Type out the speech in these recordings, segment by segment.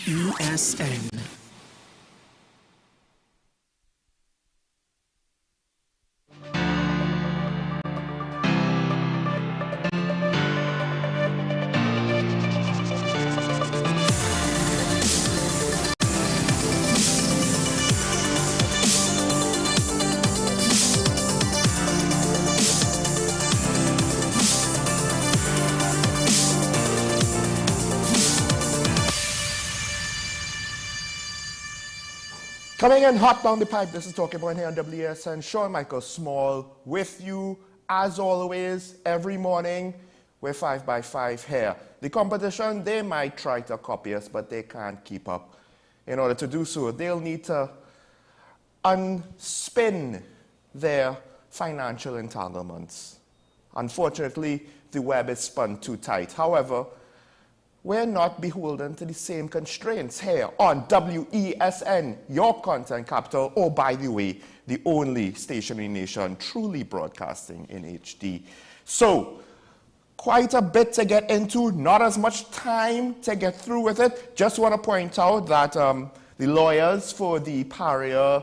wesn. Coming in hot down the pipe, this is Talking Point here on WSN. Sean Michael Small with you, as always, every morning. We're 5 by 5 here. The competition, they might try to copy us, but they can't keep up. In order to do so, they'll need to unspin their financial entanglements. Unfortunately, the web is spun too tight. However, we're not beholden to the same constraints here on WESN, your content capital, or by the way, the only station in the nation truly broadcasting in HD. So, quite a bit to get into, not as much time to get through with it. Just want to point out that the lawyers for the pariah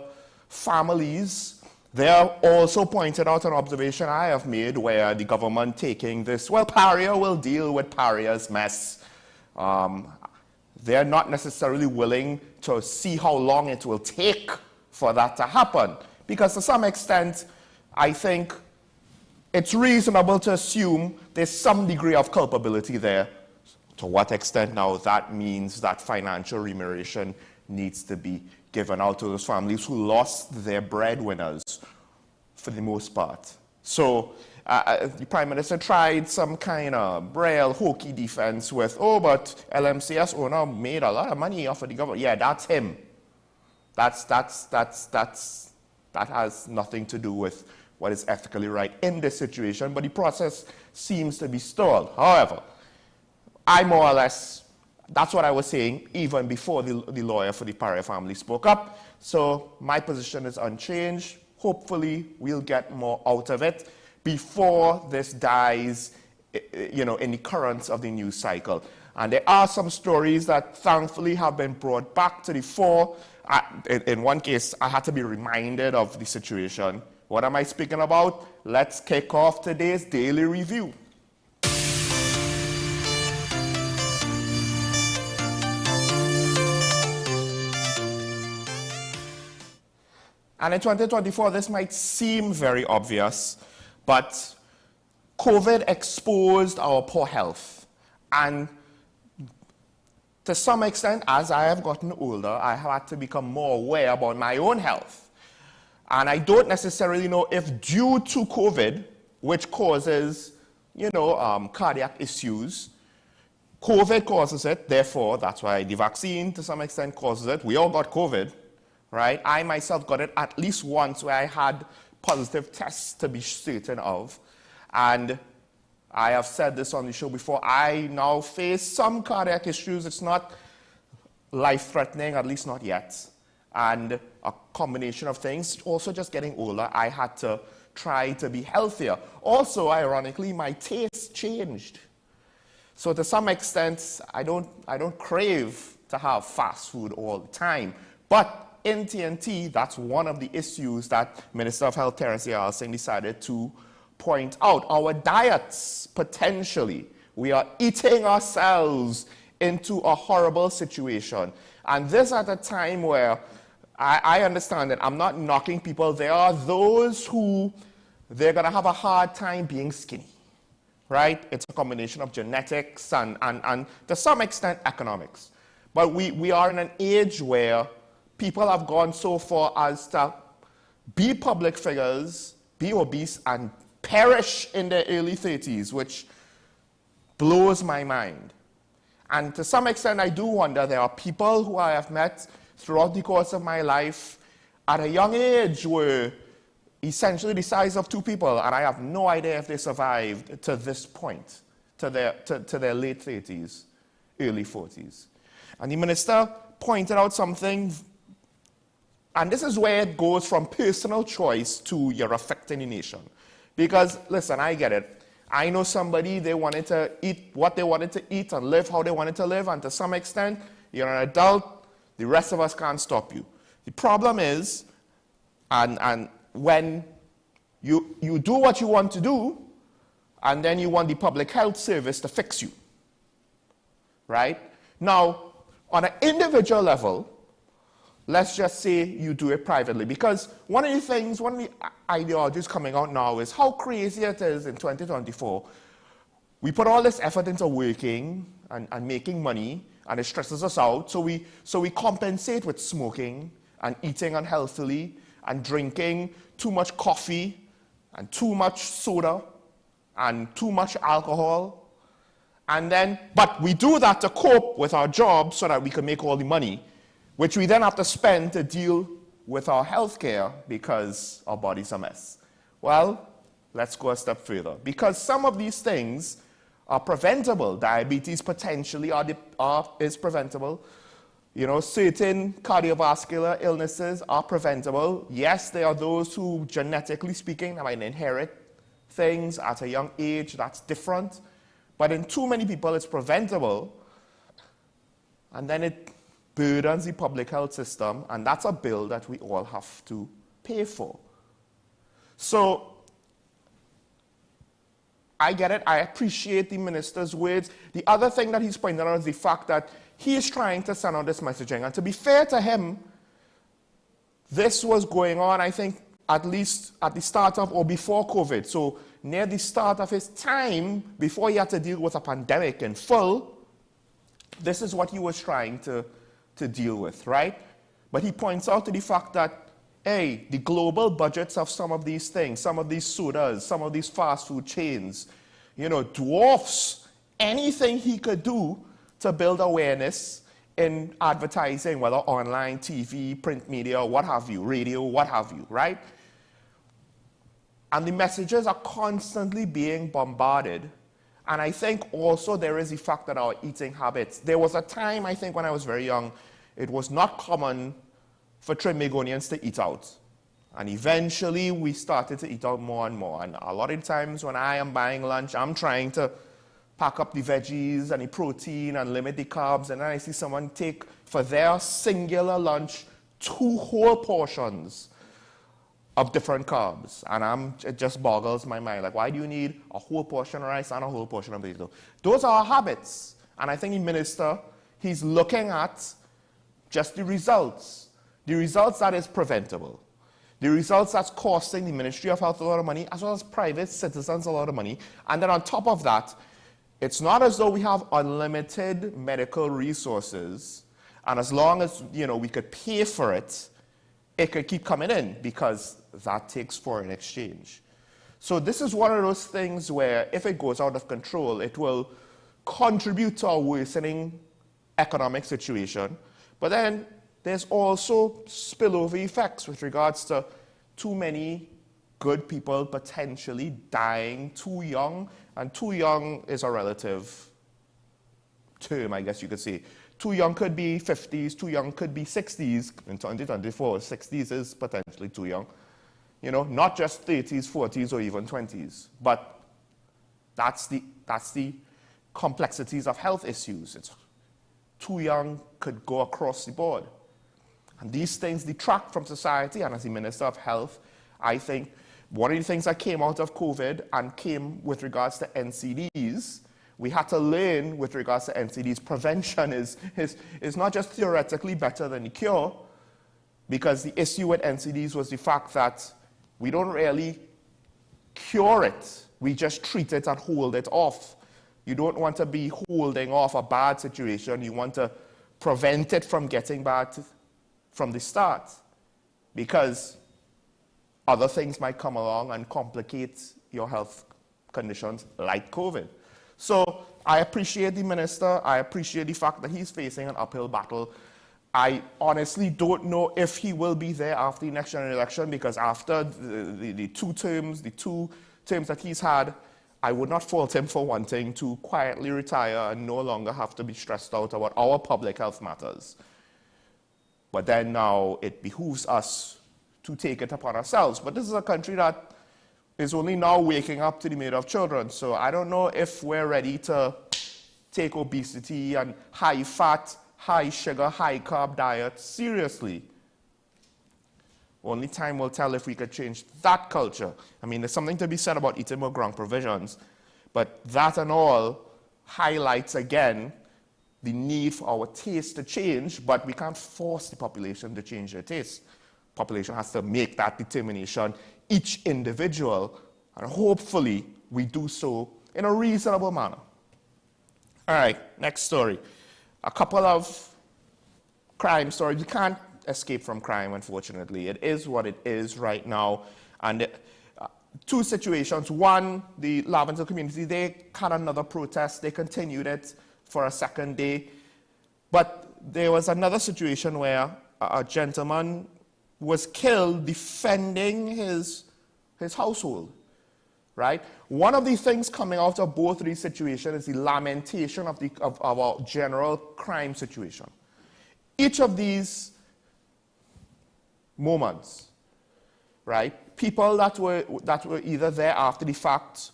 families, they have also pointed out an observation I have made where the government taking this, well, pariah will deal with pariah's mess. They're not necessarily willing to see how long it will take for that to happen. Because to some extent, I think it's reasonable to assume there's some degree of culpability there. To what extent now that means that financial remuneration needs to be given out to those families who lost their breadwinners for the most part. So the Prime Minister tried some kind of braille hokey defense with, oh, but LMCS owner made a lot of money off of the government. Yeah, that's him. That has nothing to do with what is ethically right in this situation, but the process seems to be stalled. However, I more or less, that's what I was saying even before the lawyer for the pariah family spoke up. So my position is unchanged. Hopefully, we'll get more out of it before this dies, in the currents of the news cycle. And there are some stories that thankfully have been brought back to the fore. In one case, I had to be reminded of the situation. What am I speaking about? Let's kick off today's daily review. And in 2024, this might seem very obvious, but COVID exposed our poor health. And to some extent, as I have gotten older, I have had to become more aware about my own health. And I don't necessarily know if due to COVID, which causes, cardiac issues, COVID causes it, therefore, that's why the vaccine to some extent causes it. We all got COVID. Right? I myself got it at least once where I had positive tests to be certain of. And I have said this on the show before, I now face some cardiac issues. It's not life-threatening, at least not yet. And a combination of things. Also just getting older, I had to try to be healthier. Also, ironically, my taste changed. So to some extent, I don't crave to have fast food all the time. But in TNT, that's one of the issues that Minister of Health Terence Singh decided to point out. Our diets, potentially, we are eating ourselves into a horrible situation. And this at a time where I understand that I'm not knocking people. There are those who, they're going to have a hard time being skinny, right? It's a combination of genetics and to some extent economics. But we are in an age where people have gone so far as to be public figures, be obese, and perish in their early 30s, which blows my mind. And to some extent, I do wonder, there are people who I have met throughout the course of my life at a young age were essentially the size of two people, and I have no idea if they survived to this point, to their late 30s, early 40s. And the minister pointed out something. And this is where it goes from personal choice to you're affecting the nation. Because, listen, I get it. I know somebody, they wanted to eat what they wanted to eat and live how they wanted to live. And to some extent, You're an adult, the rest of us can't stop you. The problem is, and when you do what you want to do, and then you want the public health service to fix you, right? Now, on an individual level, let's just say you do it privately, because one of the ideologies coming out now is how crazy it is in 2024. We put all this effort into working and making money, and it stresses us out, so we compensate with smoking and eating unhealthily and drinking too much coffee and too much soda and too much alcohol. But we do that to cope with our jobs so that we can make all the money, which we then have to spend to deal with our health care because our body's a mess. Well, let's go a step further. Because some of these things are preventable. Diabetes potentially is preventable. You know, certain cardiovascular illnesses are preventable. Yes, there are those who, genetically speaking, might inherit things at a young age. That's different. But in too many people, it's preventable. And then it burdens the public health system, and that's a bill that we all have to pay for. So, I get it. I appreciate the minister's words. The other thing that he's pointed out is the fact that he is trying to send out this messaging. And to be fair to him, this was going on, I think, at least at the start of or before COVID. So near the start of his time, before he had to deal with a pandemic in full, this is what he was trying to deal with, right? But he points out to the fact that, hey, the global budgets of some of these things, some of these sodas, some of these fast food chains, you know, dwarfs anything he could do to build awareness in advertising, whether online, TV, print media, what have you, radio, what have you, right? And the messages are constantly being bombarded. And I think also there is the fact that our eating habits. There was a time, I think, when I was very young, it was not common for Trinbagonians to eat out. And eventually we started to eat out more and more. And a lot of times when I am buying lunch, I'm trying to pack up the veggies and the protein and limit the carbs. And then I see someone take, for their singular lunch, 2 whole portions of different carbs. And it just boggles my mind. Like, why do you need a whole portion of rice and a whole portion of potato? Those are our habits. And I think the minister, he's looking at just the results. The results that is preventable. The results that's costing the Ministry of Health a lot of money, as well as private citizens a lot of money. And then on top of that, it's not as though we have unlimited medical resources, and as long as, you know, we could pay for it, it could keep coming in, because that takes foreign exchange. So this is one of those things where if it goes out of control, it will contribute to a worsening economic situation. But then there's also spillover effects with regards to too many good people potentially dying too young. And too young is a relative term, I guess you could say. Too young could be 50s, too young could be 60s. In 2024, 60s is potentially too young. You know, not just 30s, 40s, or even 20s. But that's the complexities of health issues. It's too young could go across the board. And these things detract from society, and as the Minister of Health, I think one of the things that came out of COVID and came with regards to NCDs, we had to learn with regards to NCDs, prevention is not just theoretically better than the cure, because the issue with NCDs was the fact that we don't really cure it, we just treat it and hold it off. You don't want to be holding off a bad situation, you want to prevent it from getting bad from the start, because other things might come along and complicate your health conditions like COVID. So I appreciate the minister. I appreciate the fact that he's facing an uphill battle. I honestly don't know if he will be there after the next general election, because after the two terms that he's had, I would not fault him for wanting to quietly retire and no longer have to be stressed out about our public health matters. But then now it behooves us to take it upon ourselves. But this is a country that is only now waking up to the murder of children. So I don't know if we're ready to take obesity and high fat, high sugar, high carb diet seriously. Only time will tell if we could change that culture. I mean, there's something to be said about eating more ground provisions, but that and all highlights again the need for our taste to change, but we can't force the population to change their taste. Population has to make that determination, each individual, and hopefully we do so in a reasonable manner. All right, next story. A couple of crime stories. We can't escape from crime, unfortunately. It is what it is right now. And two situations. One, the Laventille community, they had another protest. They continued it for a second day. But there was another situation where a gentleman was killed defending his household, right? One of the things coming out of both of these situations is the lamentation of our general crime situation. Each of these moments, right? People that were either there after the fact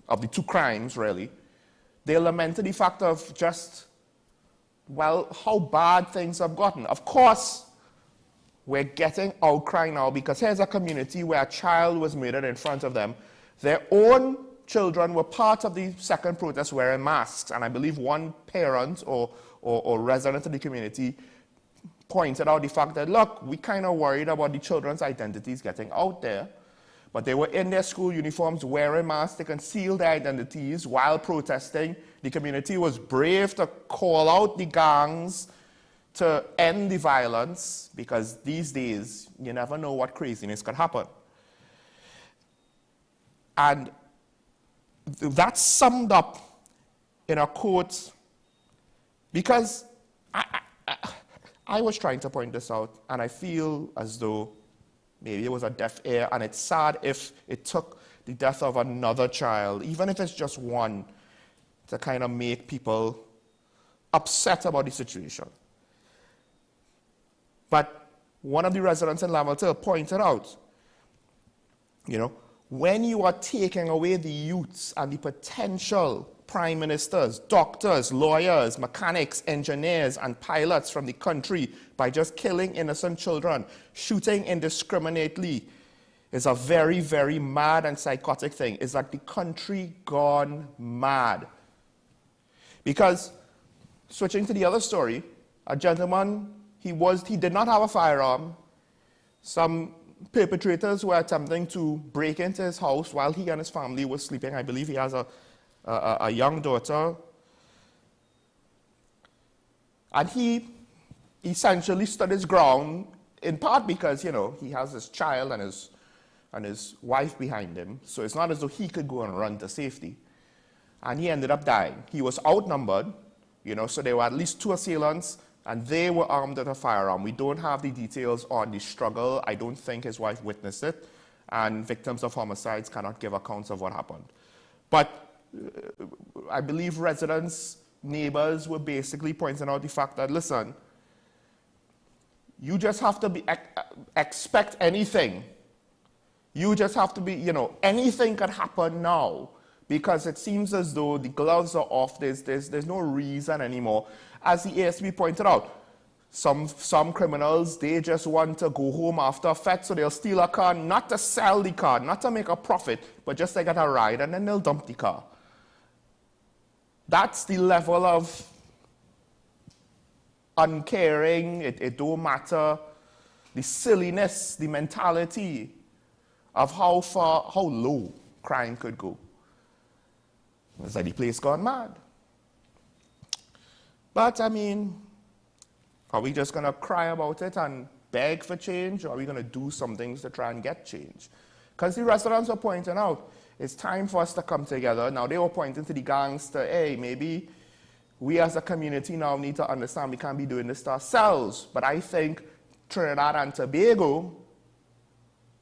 of the two crimes, really, they lamented the fact of just, well, how bad things have gotten. Of course, we're getting outcry now because here's a community where a child was murdered in front of them. Their own children were part of the second protest wearing masks, and I believe one parent or resident of the community pointed out the fact that, look, we kind of worried about the children's identities getting out there, but they were in their school uniforms wearing masks to conceal their identities while protesting. The community was brave to call out the gangs to end the violence, because these days you never know what craziness could happen. And that's summed up in a quote, because I was trying to point this out, and I feel as though maybe it was a deaf ear, and it's sad if it took the death of another child, even if it's just one, to kind of make people upset about the situation. But one of the residents in Laventille pointed out, you know, when you are taking away the youths and the potential prime ministers, doctors, lawyers, mechanics, engineers, and pilots from the country by just killing innocent children, shooting indiscriminately, is a very, very mad and psychotic thing. It's like the country gone mad. Because, switching to the other story, a gentleman, he did not have a firearm. Some perpetrators were attempting to break into his house while he and his family were sleeping. I believe he has a young daughter. And he essentially stood his ground, in part because, you know, he has his child and his wife behind him. So it's not as though he could go and run to safety. And he ended up dying. He was outnumbered, you know, so there were at least two assailants, and they were armed with a firearm. We don't have the details on the struggle. I don't think his wife witnessed it, and victims of homicides cannot give accounts of what happened. But I believe residents, neighbors were basically pointing out the fact that, listen, you just have to expect anything. You just have to be, you know, anything can happen now, because it seems as though the gloves are off. There's no reason anymore. As the ASB pointed out, some criminals, they just want to go home after a fete, so they'll steal a car, not to sell the car, not to make a profit, but just to get a ride, and then they'll dump the car. That's the level of uncaring, it don't matter, the silliness, the mentality of how low crime could go. It's like the place gone mad. But, I mean, are we just going to cry about it and beg for change, or are we going to do some things to try and get change? Because the residents were pointing out, it's time for us to come together. Now, they were pointing to the gangs to, hey, maybe we as a community now need to understand we can't be doing this to ourselves. But I think Trinidad and Tobago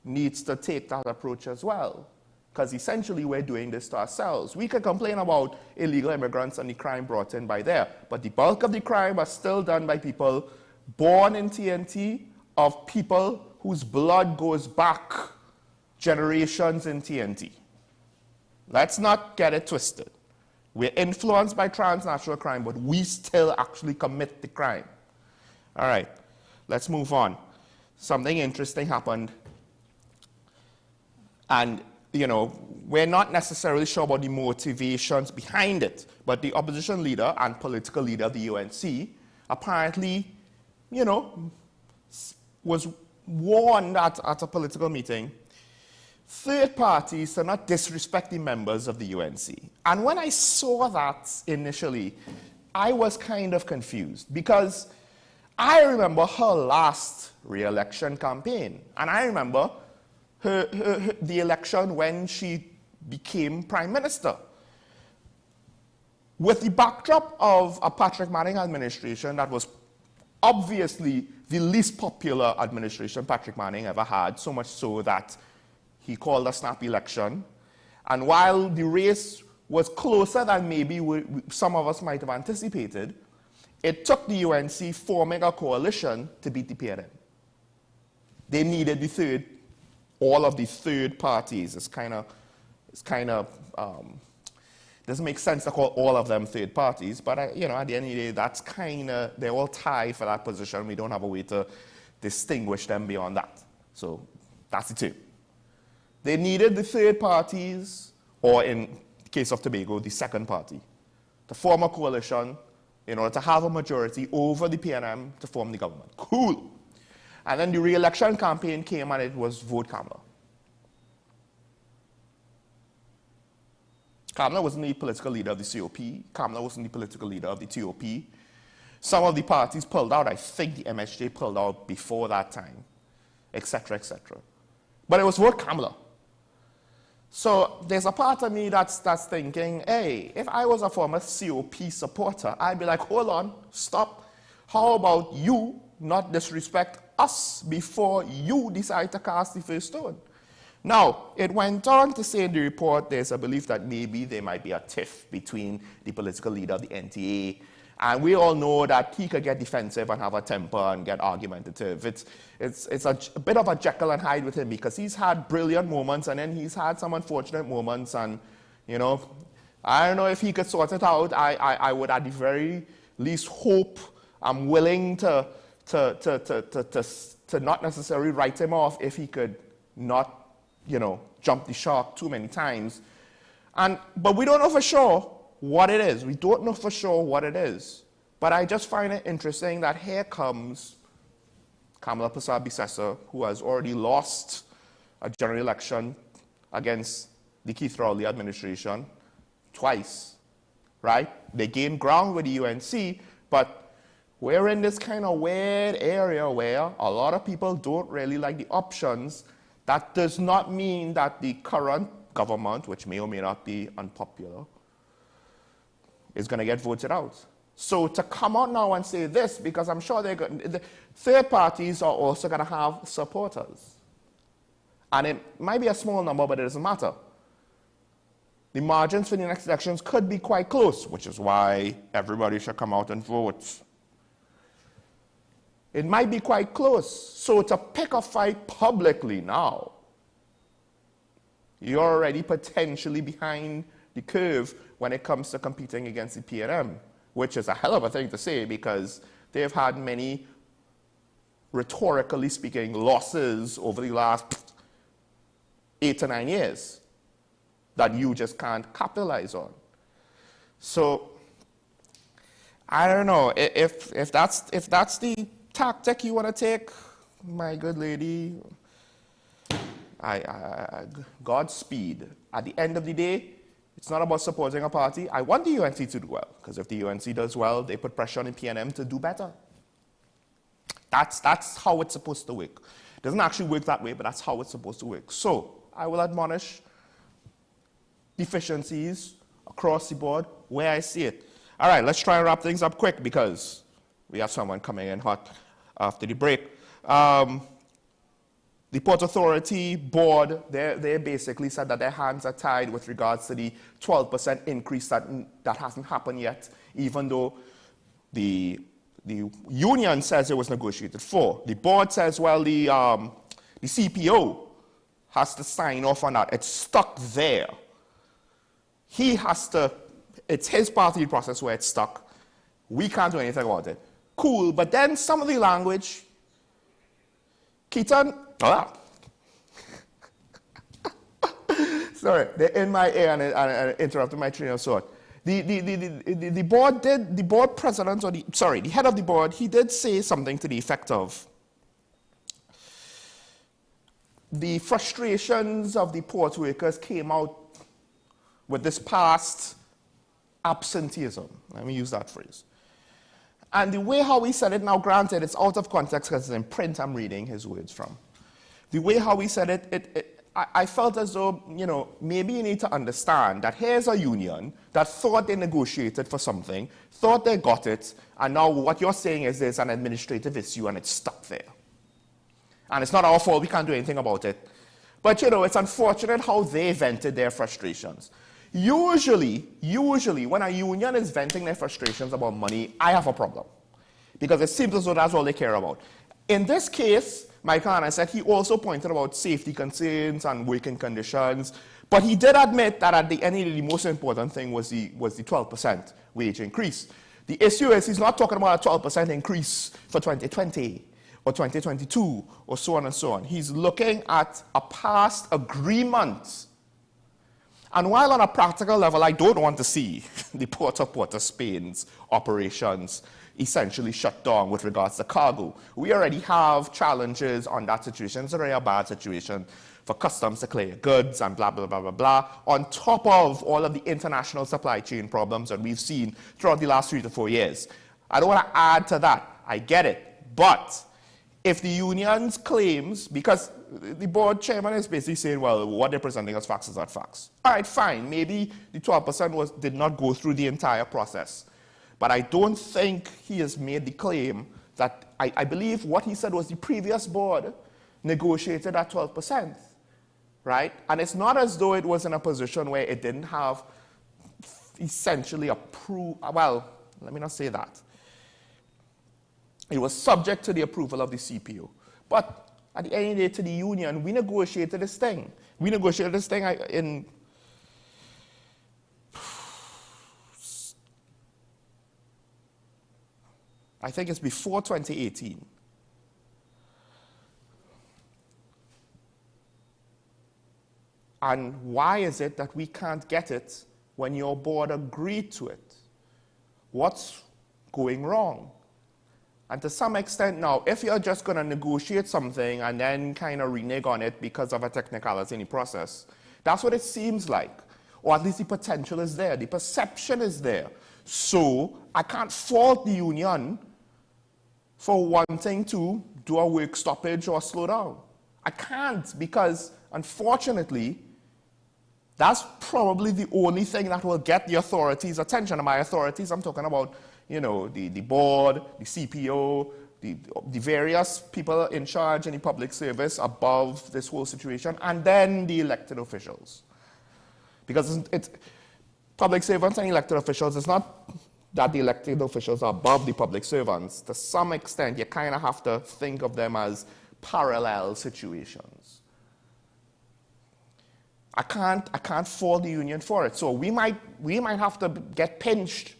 needs to take that approach as well. Because essentially we're doing this to ourselves. We can complain about illegal immigrants and the crime brought in by there, but the bulk of the crime are still done by people born in TNT, of people whose blood goes back generations in TNT. Let's not get it twisted. We're influenced by transnational crime, but we still actually commit the crime. All right, let's move on. Something interesting happened. And, you know, we're not necessarily sure about the motivations behind it, but the opposition leader and political leader of the UNC apparently, you know, was warned at a political meeting, third parties to not disrespect the members of the UNC. And when I saw that initially, I was kind of confused because I remember her last re-election campaign. And I remember the election when she became prime minister. With the backdrop of a Patrick Manning administration that was obviously the least popular administration Patrick Manning ever had, so much so that he called a snap election. And while the race was closer than maybe some of us might have anticipated, it took the UNC forming a coalition to beat the PNM. They needed all of the third parties. It's kind of doesn't make sense to call all of them third parties, but you know, at the end of the day, that's kind of, they're all tied for that position. We don't have a way to distinguish them beyond that. So that's the two. They needed the third parties, or in the case of Tobago, the second party, to form a coalition in order to have a majority over the PNM to form the government. Cool. And then the re-election campaign came and it was vote Kamala. Kamala wasn't the political leader of the COP. Kamala wasn't the political leader of the TOP. Some of the parties pulled out. I think the MSJ pulled out before that time, etc., etc. But it was vote Kamala. So there's a part of me that's thinking, hey, if I was a former COP supporter, I'd be like, hold on, stop. How about you not disrespect us before you decide to cast the first stone? Now, it went on to say in the report there's a belief that maybe there might be a tiff between the political leader of the NTA, and we all know that he could get defensive and have a temper and get argumentative. It's a bit of a Jekyll and Hyde with him because he's had brilliant moments and then he's had some unfortunate moments, and, you know, I don't know if he could sort it out. I would at the very least hope, I'm willing to not necessarily write him off if he could not, you know, jump the shark too many times. But we don't know for sure what it is. We don't know for sure what it is. But I just find it interesting that here comes Kamala Persad-Bissessar, who has already lost a general election against the Keith Rowley administration twice, right? They gained ground with the UNC, but we're in this kind of weird area where a lot of people don't really like the options. That does not mean that the current government, which may or may not be unpopular, is going to get voted out. So to come out now and say this, because I'm sure the third parties are also going to have supporters. And it might be a small number, but it doesn't matter. The margins for the next elections could be quite close, which is why everybody should come out and vote. It might be quite close. So to pick a fight publicly now, you're already potentially behind the curve when it comes to competing against the PNM, which is a hell of a thing to say because they've had many, rhetorically speaking, losses over the last 8 to 9 years that you just can't capitalize on. So I don't know if that's the tactic you want to take, my good lady. Godspeed. At the end of the day, it's not about supporting a party. I want the UNC to do well, because if the UNC does well, they put pressure on the PNM to do better. That's how it's supposed to work. It doesn't actually work that way, but that's how it's supposed to work. So I will admonish deficiencies across the board where I see it. All right, let's try and wrap things up quick because we have someone coming in hot after the break. The Port Authority board, they basically said that their hands are tied with regards to the 12% increase that hasn't happened yet, even though the union says it was negotiated for. The board says, well, the CPO has to sign off on that. It's stuck there. He has to it's his part of the process where it's stuck. We can't do anything about it. Cool, but then some of the language, Keaton, sorry, they're in my ear and interrupted my train of thought. The board president, or the head of the board, he did say something to the effect of, the frustrations of the port workers came out with this past absenteeism. Let me use that phrase. And the way how he said it, now granted, it's out of context because it's in print I'm reading his words from. The way how he said it, I felt as though, maybe you need to understand that here's a union that thought they negotiated for something, thought they got it, and now what you're saying is there's an administrative issue and it's stuck there. And it's not our fault, we can't do anything about it. But it's unfortunate how they vented their frustrations. Usually, when a union is venting their frustrations about money, I have a problem. Because it seems as though that's all they care about. In this case, Michael Hanna said he also pointed about safety concerns and working conditions, but he did admit that at the end of the most important thing was the 12% wage increase. The issue is he's not talking about a 12% increase for 2020 or 2022 or so on and so on. He's looking at a past agreement. And while on a practical level, I don't want to see the Port of Port of Spain's operations essentially shut down with regards to cargo. We already have challenges on that situation. It's already a bad situation for customs to clear goods and blah, blah, blah, blah, blah, on top of all of the international supply chain problems that we've seen throughout the last 3 to 4 years. I don't want to add to that. I get it. But if the union's claims, because the board chairman is basically saying, well, what they're presenting as facts is not facts. All right, fine. Maybe the 12% did not go through the entire process. But I don't think he has made the claim that, I believe what he said was the previous board negotiated at 12%, right? And it's not as though it was in a position where it didn't have essentially approved, well, let me not say that. It was subject to the approval of the CPO. But at the end of the day, to the union, we negotiated this thing. We negotiated this thing in, I think it's before 2018. And why is it that we can't get it when your board agreed to it? What's going wrong? And to some extent now, if you're just going to negotiate something and then kind of renege on it because of a technicality in the process, that's what it seems like. Or at least the potential is there. The perception is there. So I can't fault the union for wanting to do a work stoppage or slow down. I can't, because unfortunately, that's probably the only thing that will get the authorities' attention. And by authorities, I'm talking about, the board, the CPO, the various people in charge in the public service above this whole situation, and then the elected officials. Because it's public servants and elected officials, it's not that the elected officials are above the public servants. To some extent, you kind of have to think of them as parallel situations. I can't fault the union for it. So we might have to get pinched,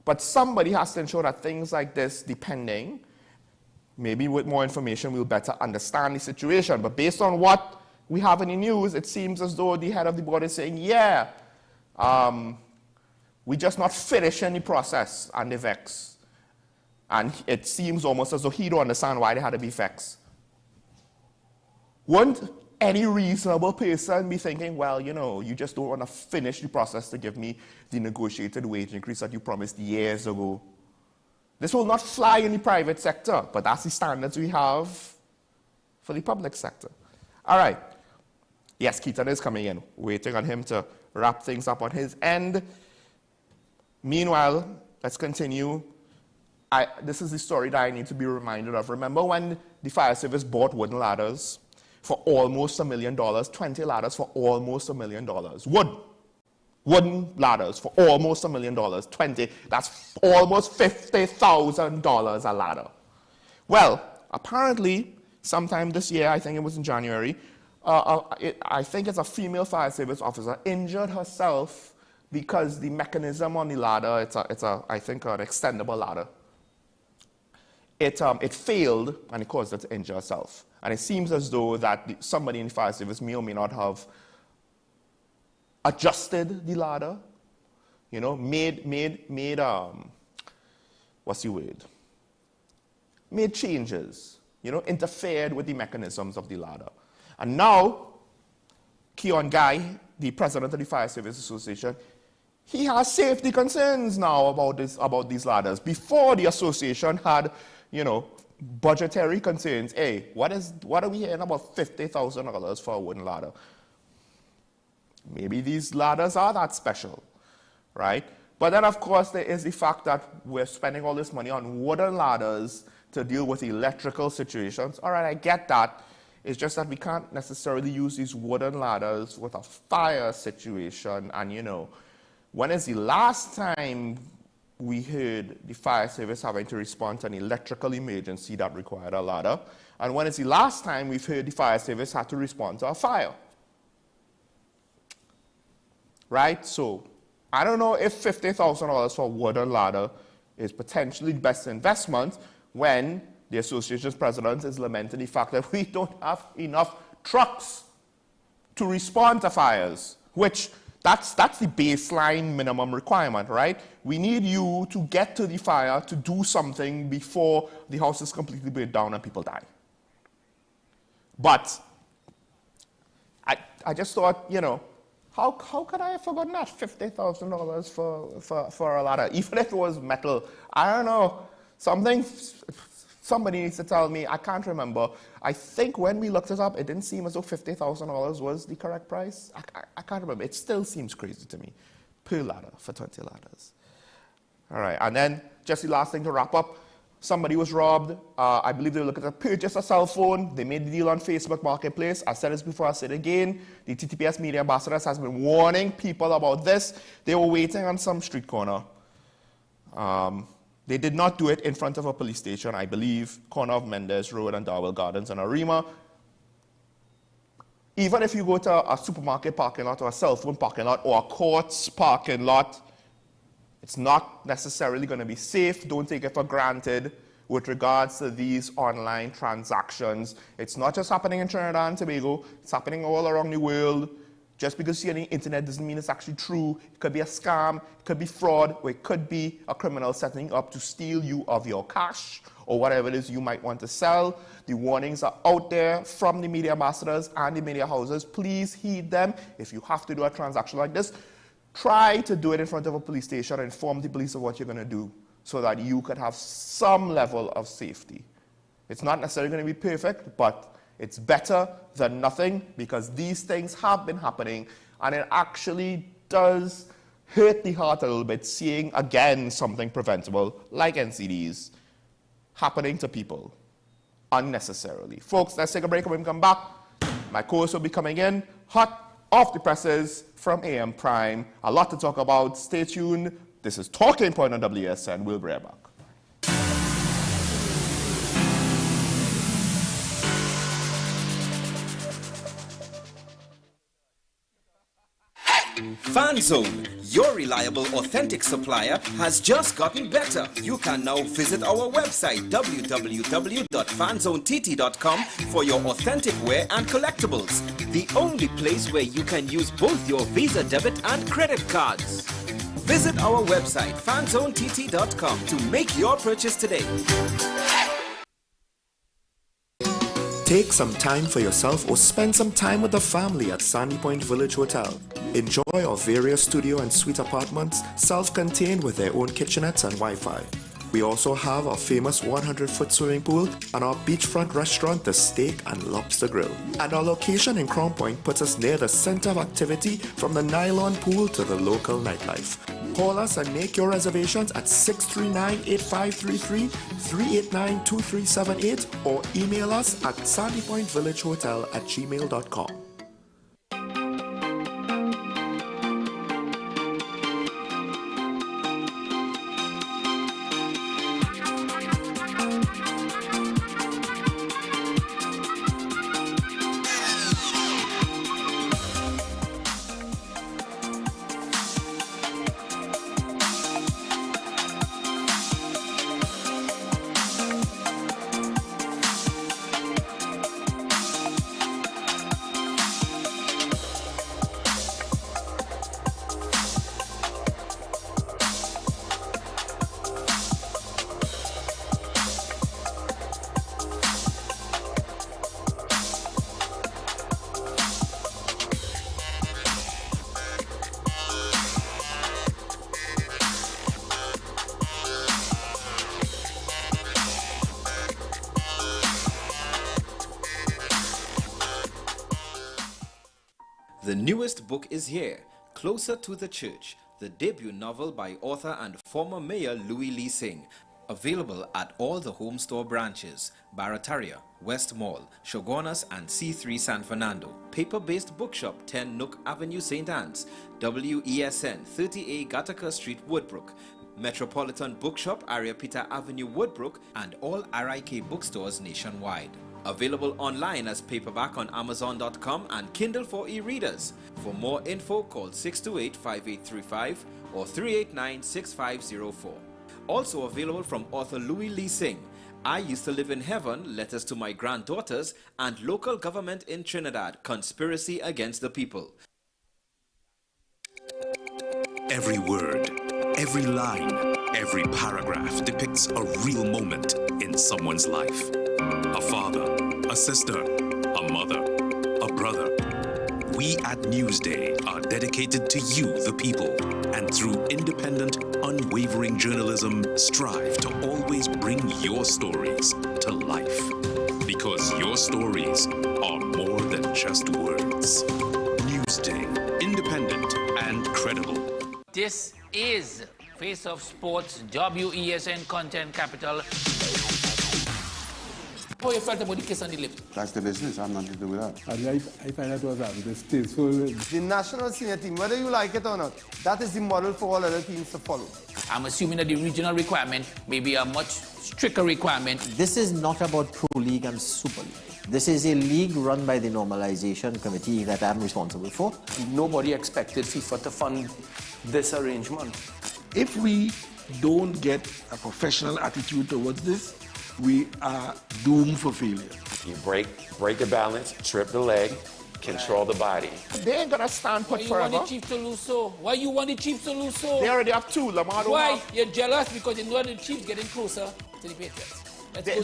but somebody has to ensure that things like this, depending, maybe with more information, we'll better understand the situation. But based on what we have in the news, it seems as though the head of the board is saying, yeah, we just not finishing the process and the vex. And it seems almost as though he don't understand why they had to be vexed. Wouldn't any reasonable person be thinking, well, you just don't want to finish the process to give me the negotiated wage increase that you promised years ago? This will not fly in the private sector, but that's the standards we have for the public sector. All right. Yes, Keaton is coming in, waiting on him to wrap things up on his end. Meanwhile, let's continue. This is the story that I need to be reminded of. Remember when the fire service bought wooden ladders for almost $1 million, 20 ladders for almost $1 million. Wooden ladders for almost $1 million, 20. That's almost $50,000 a ladder. Well, apparently, sometime this year, I think it was in January, I think it's a female fire service officer, injured herself because the mechanism on the ladder, I think an extendable ladder, it failed and it caused her to injure herself. And it seems as though that somebody in the fire service may or may not have adjusted the ladder, you know, what's the word? Made changes, you know, interfered with the mechanisms of the ladder. And now, Keon Guy, the president of the Fire Service Association, he has safety concerns now about these ladders. Before, the association had, you know, budgetary concerns. Hey, what are we hearing about $50,000 for a wooden ladder? Maybe these ladders are that special, right? But then, of course, there is the fact that we're spending all this money on wooden ladders to deal with electrical situations. All right, I get that. It's just that we can't necessarily use these wooden ladders with a fire situation. And, you know, when is the last time we heard the fire service having to respond to an electrical emergency that required a ladder? And when is the last time we've heard the fire service had to respond to a fire? Right? So, I don't know if $50,000 for a wooden ladder is potentially the best investment when the association's president is lamenting the fact that we don't have enough trucks to respond to fires, which that's the baseline minimum requirement, right? We need you to get to the fire to do something before the house is completely burned down and people die. But I just thought, you know, how could I have forgotten that? $50,000 for a ladder, even if it was metal. I don't know. Somebody needs to tell me. I can't remember. I think when we looked it up, it didn't seem as though $50,000 was the correct price. I can't remember. It still seems crazy to me. Per ladder for 20 ladders. All right, and then just the last thing to wrap up. Somebody was robbed. I believe they were looking to purchase a cell phone. They made the deal on Facebook Marketplace. I said this before, I said it again. The TTPS Media Ambassadors has been warning people about this. They were waiting on some street corner. They did not do it in front of a police station, I believe, corner of Mendez Road and Darwell Gardens and Arima. Even if you go to a supermarket parking lot or a cell phone parking lot or a court's parking lot, it's not necessarily going to be safe. Don't take it for granted with regards to these online transactions. It's not just happening in Trinidad and Tobago. It's happening all around the world. Just because you see on the internet doesn't mean it's actually true. It could be a scam, it could be fraud, or it could be a criminal setting up to steal you of your cash or whatever it is you might want to sell. The warnings are out there from the media ambassadors and the media houses. Please heed them. If you have to do a transaction like this, try to do it in front of a police station and inform the police of what you're going to do so that you could have some level of safety. It's not necessarily going to be perfect, but it's better than nothing because these things have been happening and it actually does hurt the heart a little bit seeing again something preventable like NCDs happening to people unnecessarily. Folks, let's take a break and when we come back, my co-host will be coming in hot off the presses from AM Prime. A lot to talk about. Stay tuned. This is Talking Point on WSN. We'll be right back. FanZone, your reliable, authentic supplier, has just gotten better. You can now visit our website www.fanzonett.com for your authentic wear and collectibles. The only place where you can use both your Visa debit and credit cards. Visit our website fanzonett.com to make your purchase today. Take some time for yourself or spend some time with the family at Sandy Point Village Hotel. Enjoy our various studio and suite apartments, self-contained with their own kitchenettes and Wi-Fi. We also have our famous 100-foot swimming pool and our beachfront restaurant, the Steak and Lobster Grill. And our location in Crown Point puts us near the center of activity from the nylon pool to the local nightlife. Call us and make your reservations at 639-8533, 389-2378 or email us at sandypointvillagehotel@gmail.com. The newest book is here, Closer to the Church, the debut novel by author and former Mayor Louis Lee Singh. Available at all the Home Store branches, Barataria, West Mall, Shogunas and C3 San Fernando. Paper-based bookshop 10 Nook Avenue St. Anne's, WESN 30A Gattaca Street Woodbrook, Metropolitan Bookshop Ariapita Avenue Woodbrook, and all RIK bookstores nationwide. Available online as paperback on Amazon.com and Kindle for e-readers. For more info, call 628-5835 or 389-6504. Also available from author Louis Lee Singh, I Used to Live in Heaven, Letters to My Granddaughters, and Local Government in Trinidad, Conspiracy Against the People. Every word, every line, every paragraph depicts a real moment in someone's life. A father, a sister, a mother, a brother. We at Newsday are dedicated to you, the people, and through independent, unwavering journalism, strive to always bring your stories to life. Because your stories are more than just words. Newsday, independent and credible. This is Face of Sports, WESN Content Capital. How you felt about the kiss on the lip? That's the business. I'm not to do with that. I find that was distasteful. The national senior team, whether you like it or not, that is the model for all other teams to follow. I'm assuming that the regional requirement may be a much stricter requirement. This is not about Pro League and Super League. This is a league run by the Normalization Committee that I'm responsible for. Nobody expected FIFA to fund this arrangement. If we don't get a professional attitude towards this, we are doomed for failure. You break the balance, trip the leg, control the body. They ain't gonna stand put forever. Why you want the Chiefs to lose so? Why you want the Chiefs to lose so? They already have two. Lamar don't Why? have. You're jealous because you know the Chiefs getting closer to the Patriots.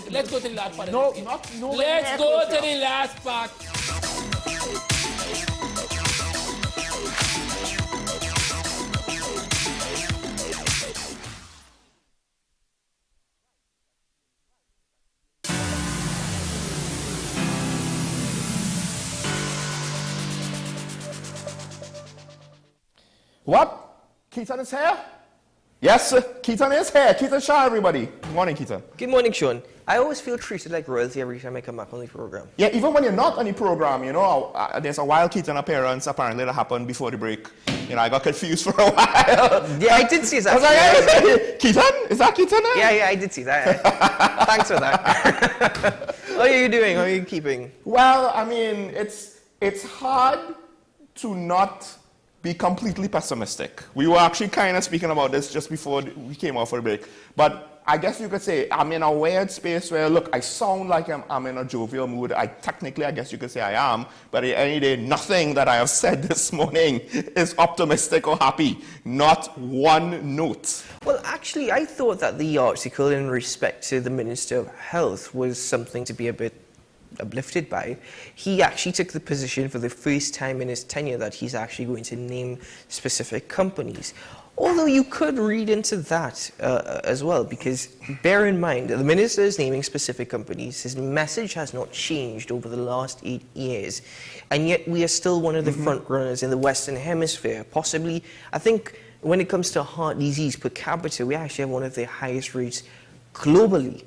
Let's go to the last part. No, of the not no. Let's go to the last part. What? Keaton is here? Yes, sir. Keaton is here. Keaton Shaw, everybody. Good morning, Keaton. Good morning, Sean. I always feel treated like royalty every time I come back on the program. Yeah, even when you're not on the program, you know, there's a wild Keaton appearance apparently that happened before the break. You know, I got confused for a while. Yeah, I did see that. I was like, Keaton? Is that Keaton? Yeah, I did see that. Thanks for that. How are you doing? How are you keeping? Well, I mean, it's hard to not be completely pessimistic. We were actually kind of speaking about this just before we came off for a break. But I guess you could say I'm in a weird space where, look, I sound like I'm in a jovial mood. I guess you could say I am. But at any day, nothing that I have said this morning is optimistic or happy. Not one note. Well, actually, I thought that the article in respect to the Minister of Health was something to be a bit uplifted by. He actually took the position for the first time in his tenure that he's actually going to name specific companies. Although you could read into that as well, because bear in mind, the minister is naming specific companies. His message has not changed over the last 8 years, and yet we are still one of the front runners in the Western Hemisphere. Possibly, I think when it comes to heart disease per capita, we actually have one of the highest rates globally.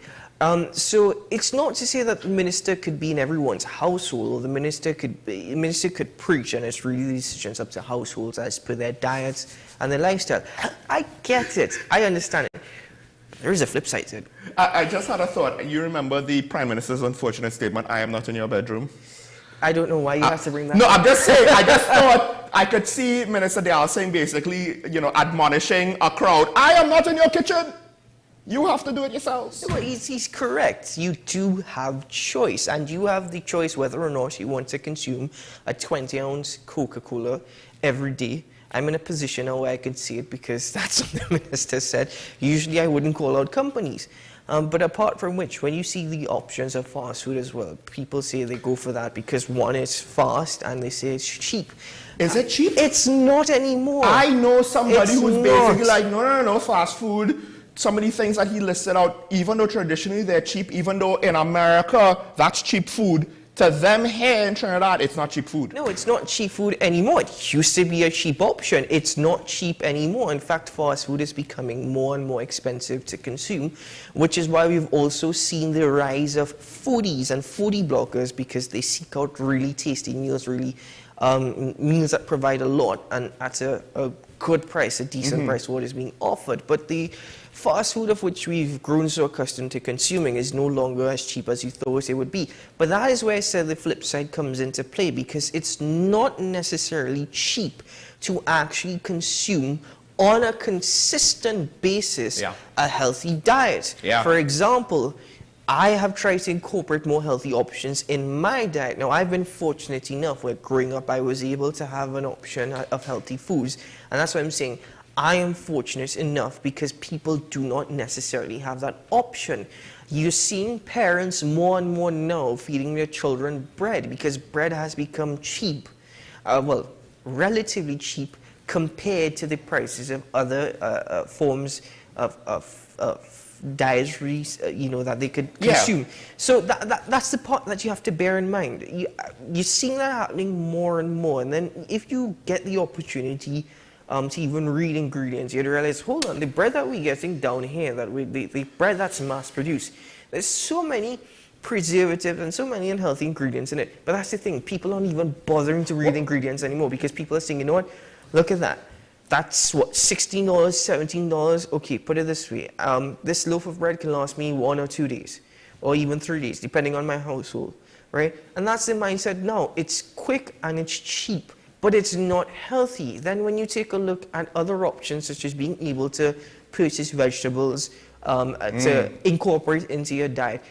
So it's not to say that the minister could be in everyone's household, or the minister could preach, and it's really decisions up to households as per their diets and their lifestyle. I get it. I understand it. There is a flip side to it. I just had a thought. You remember the Prime Minister's unfortunate statement, I am not in your bedroom? I don't know why you have to bring that No, up. I'm just saying, I just thought I could see Minister Dial Singh basically, you know, admonishing a crowd, I am not in your kitchen. You have to do it yourselves. Well, he's correct. You do have choice, and you have the choice whether or not you want to consume a 20-ounce Coca-Cola every day. I'm in a position now where I can see it because that's what the minister said. Usually I wouldn't call out companies. But apart from which, when you see the options of fast food as well, people say they go for that because one, it's fast, and they say it's cheap. Is it cheap? It's not anymore. I know somebody who's not. basically like, no, fast food. Some of the things that he listed out, even though traditionally they're cheap, even though in America that's cheap food, To them here in Trinidad, it's not cheap food. No, it's not cheap food anymore. It used to be a cheap option. It's not cheap anymore. In fact, fast food is becoming more and more expensive to consume, which is why we've also seen the rise of foodies and foodie bloggers, because they seek out really tasty meals, really meals that provide a lot and at a good price, a decent price for what is being offered. But the fast food of which we've grown so accustomed to consuming is no longer as cheap as you thought it would be. But that is where I said the flip side comes into play, because it's not necessarily cheap to actually consume on a consistent basis a healthy diet. For example, I have tried to incorporate more healthy options in my diet. Now, I've been fortunate enough where growing up I was able to have an option of healthy foods, and that's why I'm saying I am fortunate enough, because people do not necessarily have that option. You're seeing parents more and more now feeding their children bread, because bread has become cheap, well, relatively cheap compared to the prices of other forms of dietary, that they could consume. So that's the part that you have to bear in mind. You're seeing that happening more and more, and then if you get the opportunity to even read ingredients, you'd realize, hold on, the bread that we're getting down here, the bread that's mass-produced, there's so many preservatives and so many unhealthy ingredients in it. But that's the thing, people aren't even bothering to read ingredients anymore, because people are saying, you know what, look at that. That's what, $16, $17? Okay, put it this way. This loaf of bread can last me 1 or 2 days, or even 3 days, depending on my household, right? And that's the mindset now. It's quick and it's cheap, but it's not healthy. Then when you take a look at other options, such as being able to purchase vegetables to incorporate into your diet,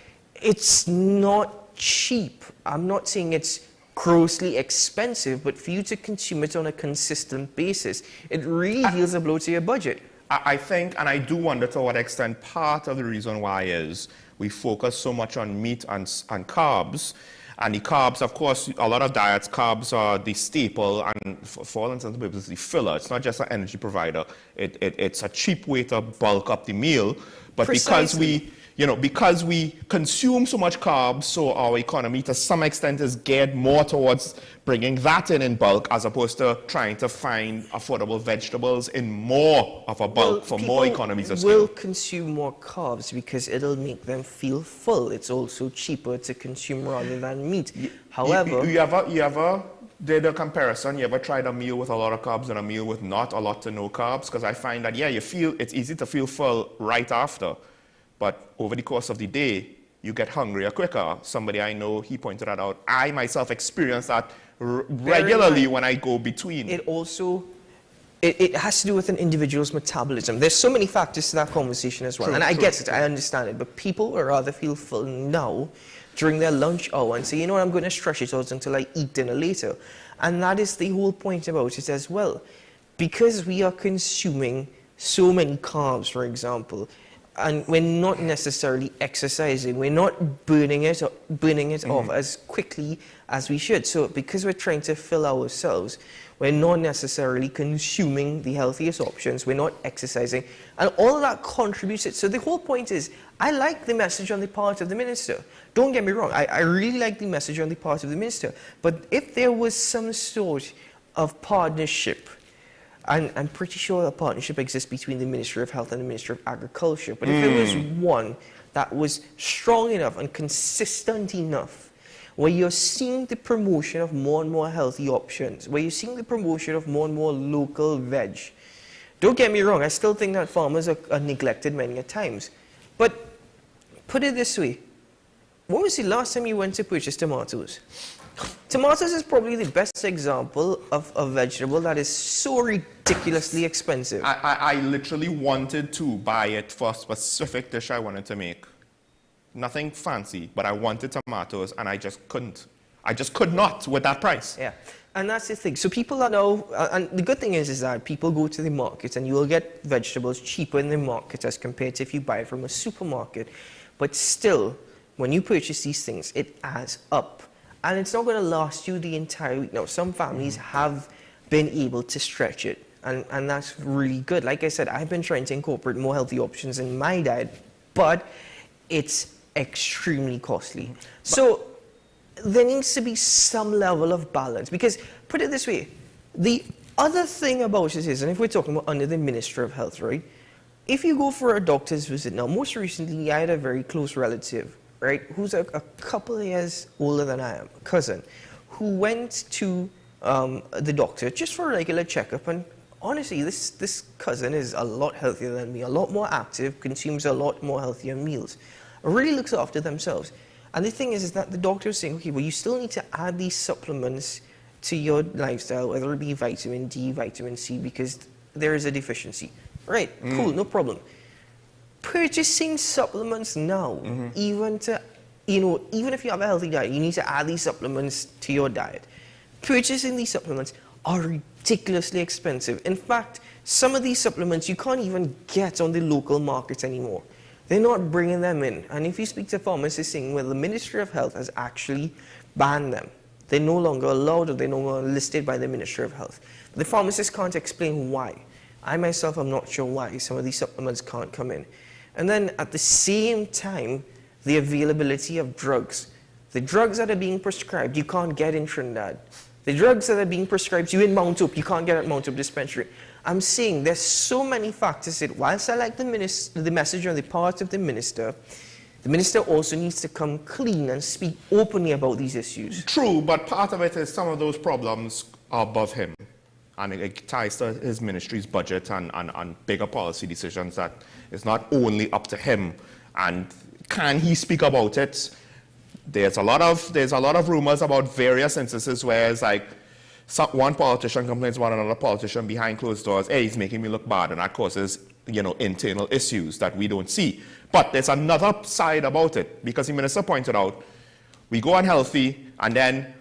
it's not cheap. I'm not saying it's grossly expensive, but for you to consume it on a consistent basis, it really deals a blow to your budget. I think, and I do wonder to what extent part of the reason why is we focus so much on meat and carbs. And the carbs, of course, a lot of diets, carbs are the staple, and for all intents and purposes, the filler. It's not just an energy provider. It's a cheap way to bulk up the meal. But because we consume so much carbs, so our economy to some extent is geared more towards bringing that in bulk, as opposed to trying to find affordable vegetables in more of a bulk for more economies of scale. People will consume more carbs because it'll make them feel full. It's also cheaper to consume rather than meat. However, you ever did a comparison? You ever tried a meal with a lot of carbs and a meal with not a lot to no carbs? Because I find that it's easy to feel full right after, but over the course of the day, you get hungrier quicker. Somebody I know, he pointed that out. I myself experience that regularly when I go between. It also, it has to do with an individual's metabolism. There's so many factors to that conversation as well. I get it, I understand it, but people would rather feel full now during their lunch hour and say, you know what, I'm going to stretch it out until I eat dinner later. And that is the whole point about it as well. Because we are consuming so many carbs, for example, and we're not necessarily exercising, we're not burning it off as quickly as we should. So because we're trying to fill ourselves, we're not necessarily consuming the healthiest options, we're not exercising, and all of that contributes it. So the whole point is, I like the message on the part of the minister. Don't get me wrong, I really like the message on the part of the minister. But if there was some sort of partnership, and I'm pretty sure a partnership exists between the Ministry of Health and the Ministry of Agriculture, but if there was one that was strong enough and consistent enough, where you're seeing the promotion of more and more healthy options, where you're seeing the promotion of more and more local veg. Don't get me wrong, I still think that farmers are neglected many a times. But put it this way, when was the last time you went to purchase tomatoes? Tomatoes is probably the best example of a vegetable that is so ridiculously expensive. I literally wanted to buy it for a specific dish I wanted to make. Nothing fancy, but I wanted tomatoes and I just couldn't. I just could not with that price. Yeah, and that's the thing. So people are now, and the good thing is that people go to the market and you will get vegetables cheaper in the market as compared to if you buy it from a supermarket. But still, when you purchase these things, it adds up. And it's not going to last you the entire week. Now, some families have been able to stretch it, and that's really good. Like I said, I've been trying to incorporate more healthy options in my diet, but it's extremely costly. So there needs to be some level of balance. Because, put it this way, the other thing about it is, and if we're talking about under the Ministry of Health, right? If you go for a doctor's visit, now most recently I had a very close relative, right, who's a couple of years older than I am, a cousin, who went to the doctor just for a regular checkup, and honestly, this cousin is a lot healthier than me, a lot more active, consumes a lot more healthier meals, really looks after themselves. And the thing is that the doctor is saying, okay, well, you still need to add these supplements to your lifestyle, whether it be vitamin D, vitamin C, because there is a deficiency. Right, cool, no problem. Purchasing supplements now, even if you have a healthy diet, you need to add these supplements to your diet. Purchasing these supplements are ridiculously expensive. In fact, some of these supplements you can't even get on the local markets anymore. They're not bringing them in. And if you speak to pharmacists saying, well, the Ministry of Health has actually banned them. They're no longer allowed, or they're no longer listed by the Ministry of Health. The pharmacists can't explain why. I myself am not sure why some of these supplements can't come in. And then at the same time, the availability of drugs. The drugs that are being prescribed, you can't get in Trinidad. The drugs that are being prescribed to you in Mount Hope, you can't get at Mount Hope Dispensary. I'm saying there's so many factors that whilst I like the message on the part of the minister also needs to come clean and speak openly about these issues. True, but part of it is some of those problems are above him. And it ties to his ministry's budget and bigger policy decisions that it's not only up to him. And can he speak about it? There's a lot of rumors about various instances where it's like one politician complains about another politician behind closed doors. Hey, he's making me look bad, and that causes internal issues that we don't see. But there's another side about it, because the minister pointed out, we go unhealthy, and then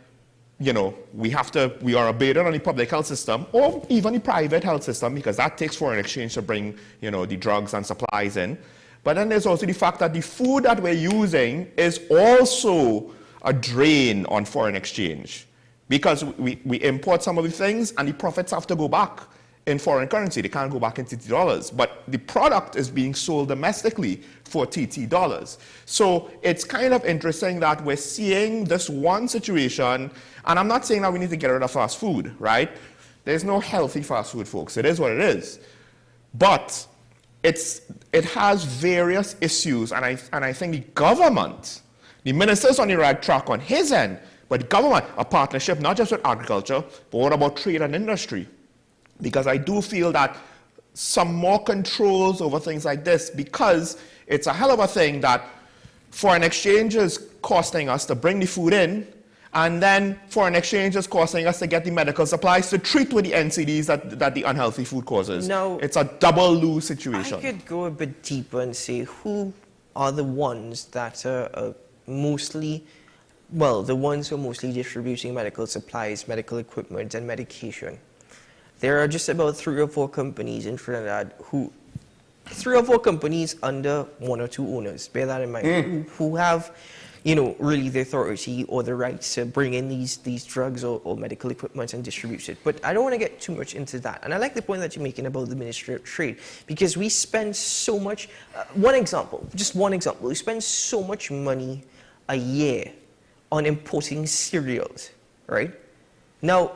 we are a burden on the public health system, or even the private health system, because that takes foreign exchange to bring, the drugs and supplies in. But then there's also the fact that the food that we're using is also a drain on foreign exchange, because we import some of the things and the profits have to go back in foreign currency. They can't go back in TT dollars, but the product is being sold domestically for TT dollars. So it's kind of interesting that we're seeing this one situation, and I'm not saying that we need to get rid of fast food, right? There's no healthy fast food, folks. It is what it is. But it has various issues, and I think the government, the minister's on the right track on his end, but the government, a partnership not just with agriculture, but what about trade and industry? Because I do feel that some more controls over things like this, because it's a hell of a thing that foreign exchange is costing us to bring the food in, and then foreign exchange is costing us to get the medical supplies to treat with the NCDs that the unhealthy food causes. Now, it's a double lose situation. I could go a bit deeper and say who are the ones that are mostly, well, the ones who are mostly distributing medical supplies, medical equipment, and medication. There are just about 3 or 4 companies in Trinidad 3 or 4 companies under 1 or 2 owners, bear that in mind, who have, really the authority or the rights to bring in these drugs or medical equipment and distribute it. But I don't want to get too much into that. And I like the point that you're making about the Ministry of Trade, because we spend so much, just one example, we spend so much money a year on importing cereals, right? Now,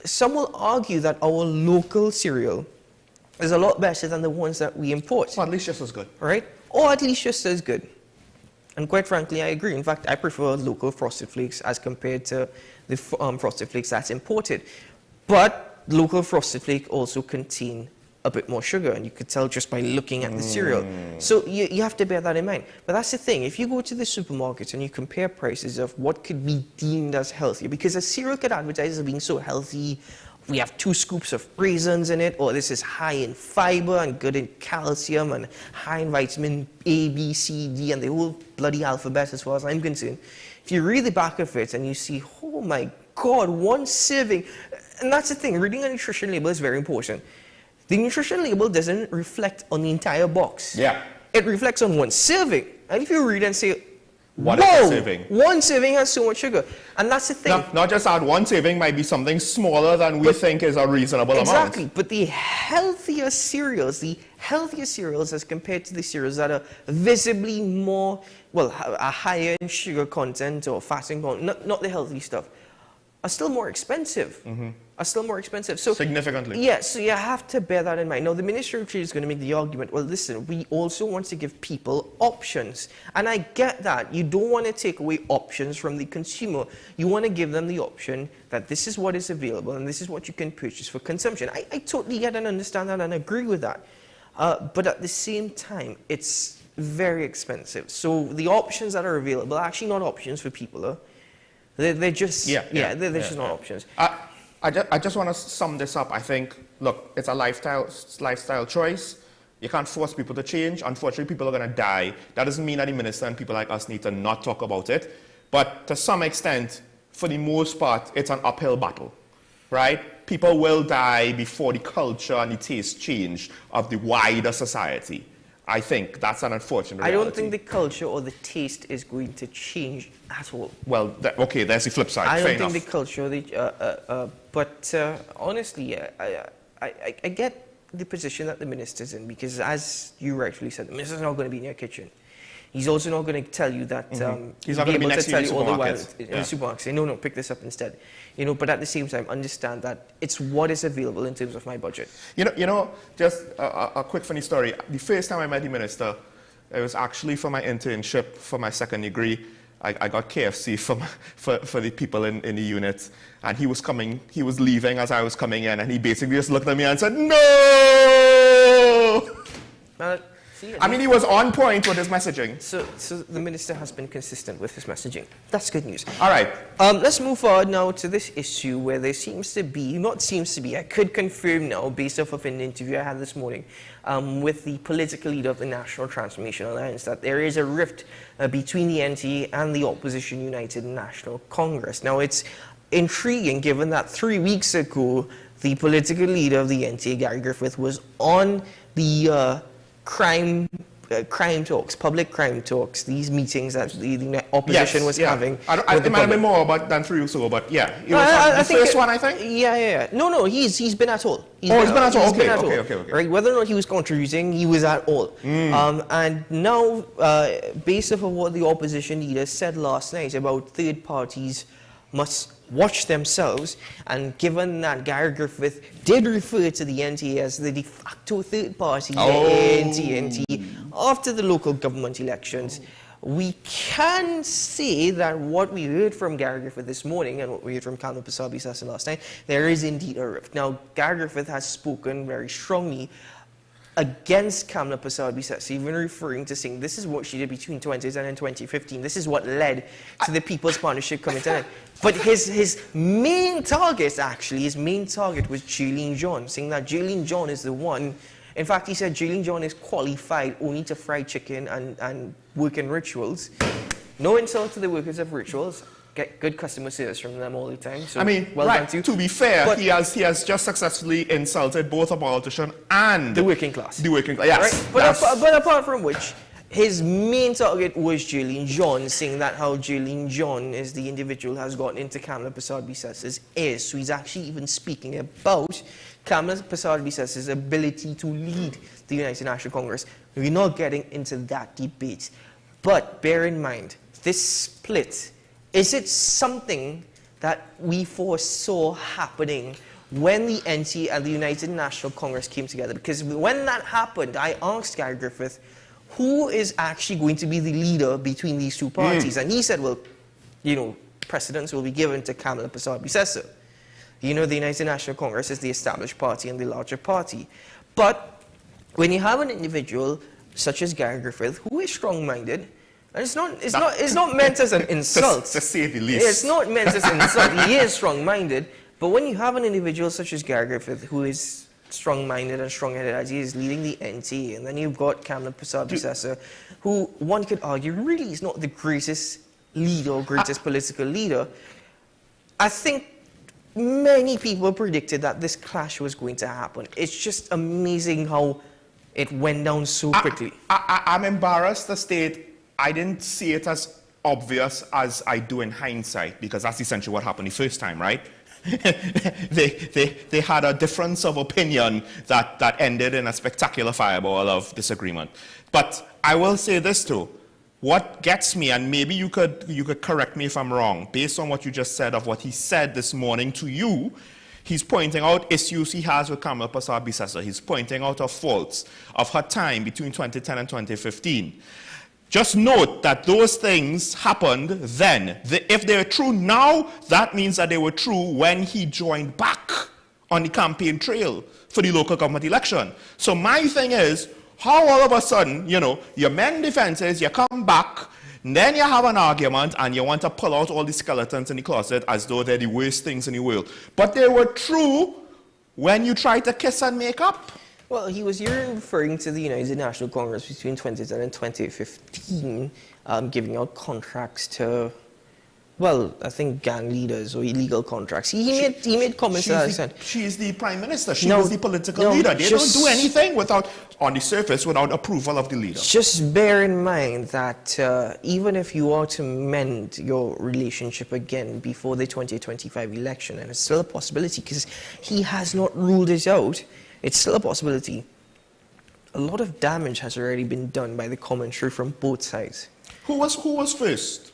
some will argue that our local cereal is a lot better than the ones that we import. Or at least just as good. Right? Or at least just as good. And quite frankly, I agree. In fact, I prefer local Frosted Flakes as compared to the Frosted Flakes that's imported. But local Frosted Flake also contain a bit more sugar, and you could tell just by looking at the cereal. So you have to bear that in mind. But that's the thing. If you go to the supermarket and you compare prices of what could be deemed as healthy, because a cereal could advertise as being so healthy, we have 2 scoops of raisins in it, or this is high in fiber and good in calcium and high in vitamin A, B, C, D, and the whole bloody alphabet as far as I'm concerned. If you read the back of it and you see, oh my God, 1 serving, and that's the thing, reading a nutrition label is very important. The nutrition label doesn't reflect on the entire box. Yeah. It reflects on 1 serving. And if you read and say, what is the serving? One serving has so much sugar. And that's the thing. Not just that, one serving might be something smaller than we think is a reasonable amount. Exactly. But the healthier cereals as compared to the cereals that are visibly more, well, a higher in sugar content or fat content, not the healthy stuff, are still more expensive. So significantly. Yeah, so you have to bear that in mind. Now, the Minister of Trade is going to make the argument, well, listen, we also want to give people options. And I get that. You don't want to take away options from the consumer. You want to give them the option that this is what is available and this is what you can purchase for consumption. I totally get and understand that and agree with that. But at the same time, it's very expensive. So the options that are available are actually not options for people. They're just, they're just not options. I just want to sum this up. I think, look, it's a lifestyle choice. You can't force people to change. Unfortunately, people are going to die. That doesn't mean that the minister and people like us need to not talk about it. But to some extent, for the most part, it's an uphill battle, right? People will die before the culture and the taste change of the wider society. I think that's an unfortunate reality. I don't think the culture or the taste is going to change at all. Well, okay, there's the flip side. I don't think the culture, but honestly, I get the position that the minister's in, because as you rightfully said, the minister's not going to be in your kitchen. He's also not going to tell you that he's not going to be next to you in the supermarket. Say, no, pick this up instead. You know, but at the same time, understand that it's what is available in terms of my budget. You know, just a quick funny story. The first time I met the minister, it was actually for my internship for my second degree. I got KFC for the people in the unit, and he was leaving as I was coming in, and he basically just looked at me and said, "No!" I mean, he was on point with his messaging. So the minister has been consistent with his messaging. That's good news. All right. Let's move forward now to this issue where there I could confirm now, based off of an interview I had this morning with the political leader of the National Transformation Alliance, that there is a rift between the NTA and the opposition United National Congress. Now, it's intriguing given that 3 weeks ago, the political leader of the NTA, Gary Griffith, was on the crime talks, public crime talks, these meetings that the opposition was having. It might have been more than 3 weeks ago, but yeah. It was the first one, I think? Yeah. No, he's been at all. He's been at all. Okay. Right, whether or not he was contributing, he was at all. And now, based off of what the opposition leader said last night about third parties must watch themselves, and given that Gary Griffith did refer to the NTA as the de facto third party in TNT after the local government elections, we can say that what we heard from Gary Griffith this morning and what we heard from Kamla Persad-Bissessar last night, there is indeed a rift. Now, Gary Griffith has spoken very strongly against Kamla Persad-Bissessar, even referring to saying this is what she did between 2010 and 2015. This is what led to the People's Partnership coming to an end. But his main target was Jaylene John, saying that Jaylene John is the one. In fact, he said Jaylene John is qualified only to fry chicken and work in rituals. No insult to the workers of rituals. Get good customer service from them all the time. So I mean, well done to you. To be fair, but he has just successfully insulted both a politician and the working class. Yes. Right? But apart from which, his main target was Jaylene John, saying that how Jaylene John is the individual who has gotten into Kamla Persad-Bissessar's ears. So he's actually even speaking about Kamla Persad-Bissessar's ability to lead the United National Congress. We're not getting into that debate. But bear in mind, this split, is it something that we foresaw happening when the NT and the United National Congress came together? Because when that happened, I asked Gary Griffith, who is actually going to be the leader between these two parties? And he said, well, precedence will be given to Kamla Persad-Bissessar. The United National Congress is the established party and the larger party. But when you have an individual such as Gary Griffith, who is strong-minded, and it's not meant as an insult. To say the least. It's not meant as an insult. He is strong-minded. But when you have an individual such as Gary Griffith, who is strong-minded and strong-headed as he is leading the NT, and then you've got Kamla Persad-Bissessar, who one could argue really is not the greatest leader or greatest political leader, I think many people predicted that this clash was going to happen. It's just amazing how it went down so quickly. I'm embarrassed to state I didn't see it as obvious as I do in hindsight, because that's essentially what happened the first time, right? they had a difference of opinion that ended in a spectacular fireball of disagreement. But I will say this too. What gets me, and maybe you could correct me if I'm wrong, based on what you just said of what he said this morning to you, he's pointing out issues he has with Kamala Persad-Bissessar. He's pointing out her faults of her time between 2010 and 2015. Just note that those things happened then. If they're true now, that means that they were true when he joined back on the campaign trail for the local government election. So my thing is, how all of a sudden, you know, you mend defenses, you come back, and then you have an argument and you want to pull out all the skeletons in the closet as though they're the worst things in the world. But they were true when you try to kiss and make up. Well, he was here referring to the United National Congress between 2010 and 2015, giving out contracts to, well, I think gang leaders or illegal contracts. He made comments to that extent. She is the prime minister. She was the political leader. They don't do anything without, on the surface, without approval of the leader. Just bear in mind that even if you are to mend your relationship again before the 2025 election, and it's still a possibility because he has not ruled it out, it's still a possibility. A lot of damage has already been done by the commentary from both sides. Who was first?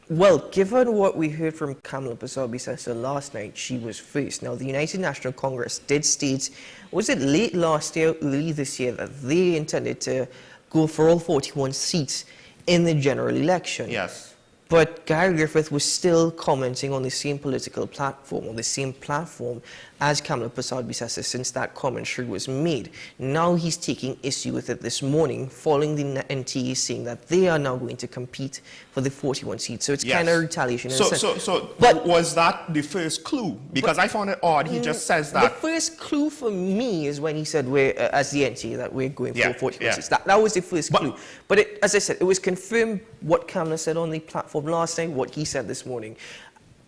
Well, given what we heard from Kamala Persad-Bissessar last night, she was first. Now, the United National Congress did state, was it late last year, early this year, that they intended to go for all 41 seats in the general election. Yes. But Gary Griffith was still commenting on the same political platform, or the same platform as Kamala Persad-Bissessar since that commentary was made. Now he's taking issue with it this morning, following the NTA saying that they are now going to compete for the 41 seats. So it's kind of retaliation in a sense. But was that the first clue? Because I found it odd. He just says that. The first clue for me is when he said, as the NTA, that we're going for 41 seats. That was the first clue. But as I said, it was confirmed what Kamala said on the platform last night, what he said this morning.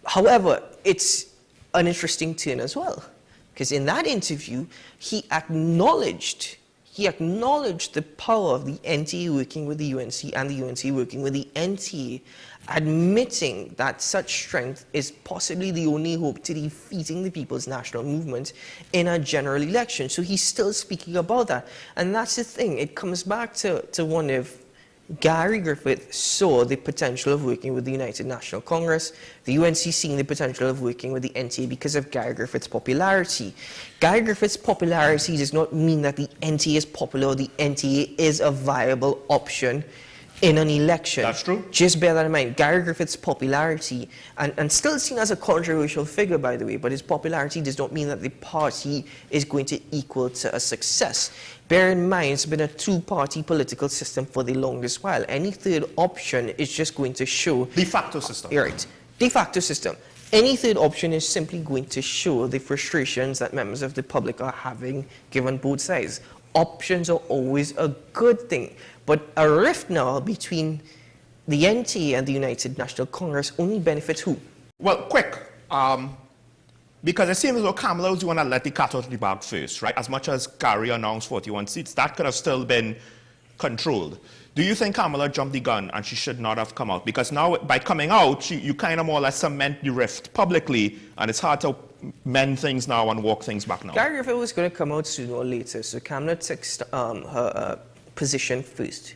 However, it's an interesting turn as well, because in that interview, he acknowledged the power of the NTA working with the UNC and the UNC working with the NTA, admitting that such strength is possibly the only hope to defeating the People's National Movement in a general election. So he's still speaking about that. And that's the thing. It comes back to one of Gary Griffith saw the potential of working with the United National Congress, the UNC seeing the potential of working with the NTA because of Gary Griffith's popularity. Gary Griffith's popularity does not mean that the NTA is popular or the NTA is a viable option in an election. That's true. Just bear that in mind. Gary Griffith's popularity, and still seen as a controversial figure, by the way, but his popularity does not mean that the party is going to equal to a success. Bear in mind, it's been a two-party political system for the longest while. Any third option is just going to show... De facto system. Right. De facto system. Any third option is simply going to show the frustrations that members of the public are having given both sides. Options are always a good thing. But a rift now between the NTA and the United National Congress only benefits who? Well, quick. Because it seems as though Kamala was the one that let the cat out of the bag first, right? As much as Gary announced 41 seats, that could have still been controlled. Do you think Kamala jumped the gun and she should not have come out? Because now, by coming out, you kind of more or less cement the rift publicly, and it's hard to mend things now and walk things back now. Gary Griffith was going to come out sooner or later, so Kamala took her position first.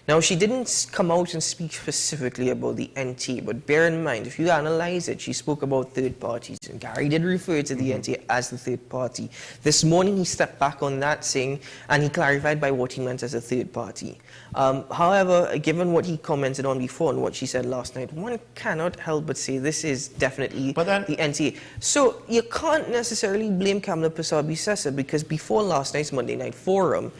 Now, she didn't come out and speak specifically about the NTA, but bear in mind, if you analyze it, she spoke about third parties, and Gary did refer to the NTA as the third party. This morning, he stepped back on that, saying, and he clarified by what he meant as a third party. However, given what he commented on before and what she said last night, one cannot help but say this is definitely the NTA. So you can't necessarily blame Kamala Persad-Bissessar, because before last night's Monday Night Forum,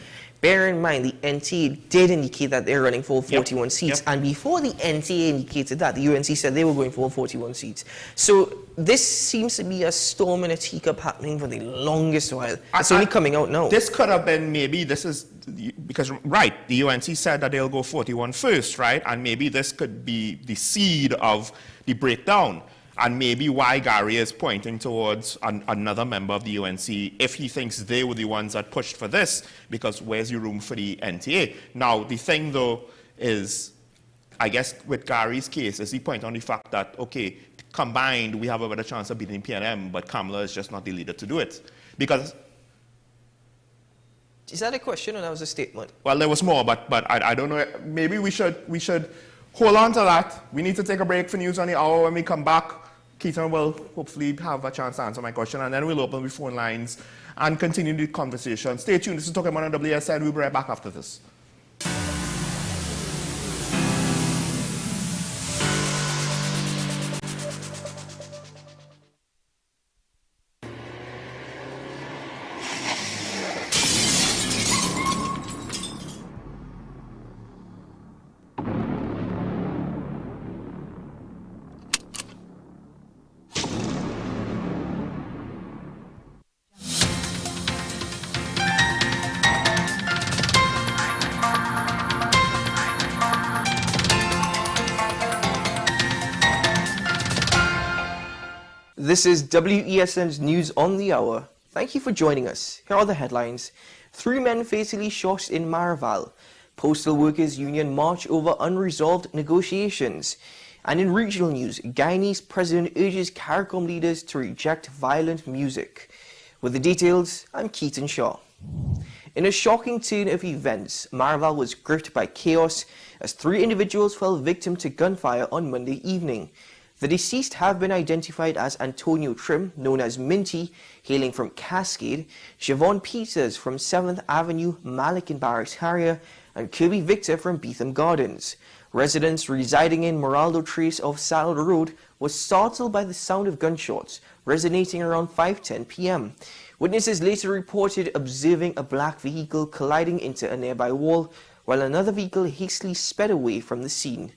bear in mind, the NTA did indicate that they're running for 41 seats. And before the NTA indicated that, the UNC said they were going for 41 seats. So this seems to be a storm in a teacup happening for the longest while. It's only coming out now. This could have been maybe, this is, because, right, the UNC said that they'll go 41 first, right? And maybe this could be the seed of the breakdown. And maybe why Gary is pointing towards another member of the UNC if he thinks they were the ones that pushed for this, because where's your room for the NTA? Now, the thing, though, is I guess with Gary's case, is he point on the fact that, okay, combined, we have a better chance of beating PNM, but Kamala is just not the leader to do it. Because... Is that a question or that was a statement? Well, there was more, but I don't know. Maybe we should hold on to that. We need to take a break for News on the Hour. When we come back, Keaton will hopefully have a chance to answer my question, and then we'll open the phone lines and continue the conversation. Stay tuned. This is Talking About on WSN. We'll be right back after this. This is WESN's News on the Hour. Thank you for joining us. Here are the headlines. 3 men fatally shot in Maraval. Postal Workers Union march over unresolved negotiations. And in regional news, Guyanese president urges CARICOM leaders to reject violent music. With the details, I'm Keaton Shaw. In a shocking turn of events, Maraval was gripped by chaos as 3 individuals fell victim to gunfire on Monday evening. The deceased have been identified as Antonio Trim, known as Minty, hailing from Cascade, Siobhan Peters from 7th Avenue, Malik and Barracks Harrier, and Kirby Victor from Beetham Gardens. Residents residing in Moraldo Trace of Saddle Road were startled by the sound of gunshots, resonating around 5:10 p.m. Witnesses later reported observing a black vehicle colliding into a nearby wall, while another vehicle hastily sped away from the scene.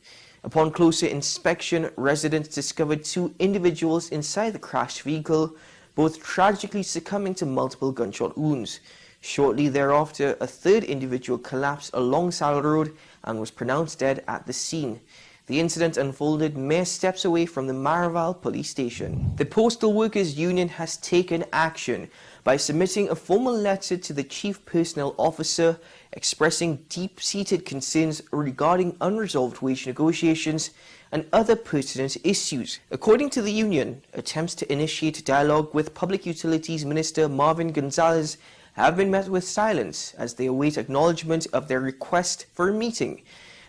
Upon closer inspection, residents discovered 2 individuals inside the crashed vehicle, both tragically succumbing to multiple gunshot wounds. Shortly thereafter, a 3rd individual collapsed along Saddle Road and was pronounced dead at the scene. The incident unfolded mere steps away from the Maraval police station. The Postal Workers Union has taken action by submitting a formal letter to the Chief Personnel Officer expressing deep-seated concerns regarding unresolved wage negotiations and other pertinent issues. According to the union, attempts to initiate dialogue with Public Utilities Minister Marvin Gonzalez have been met with silence as they await acknowledgement of their request for a meeting.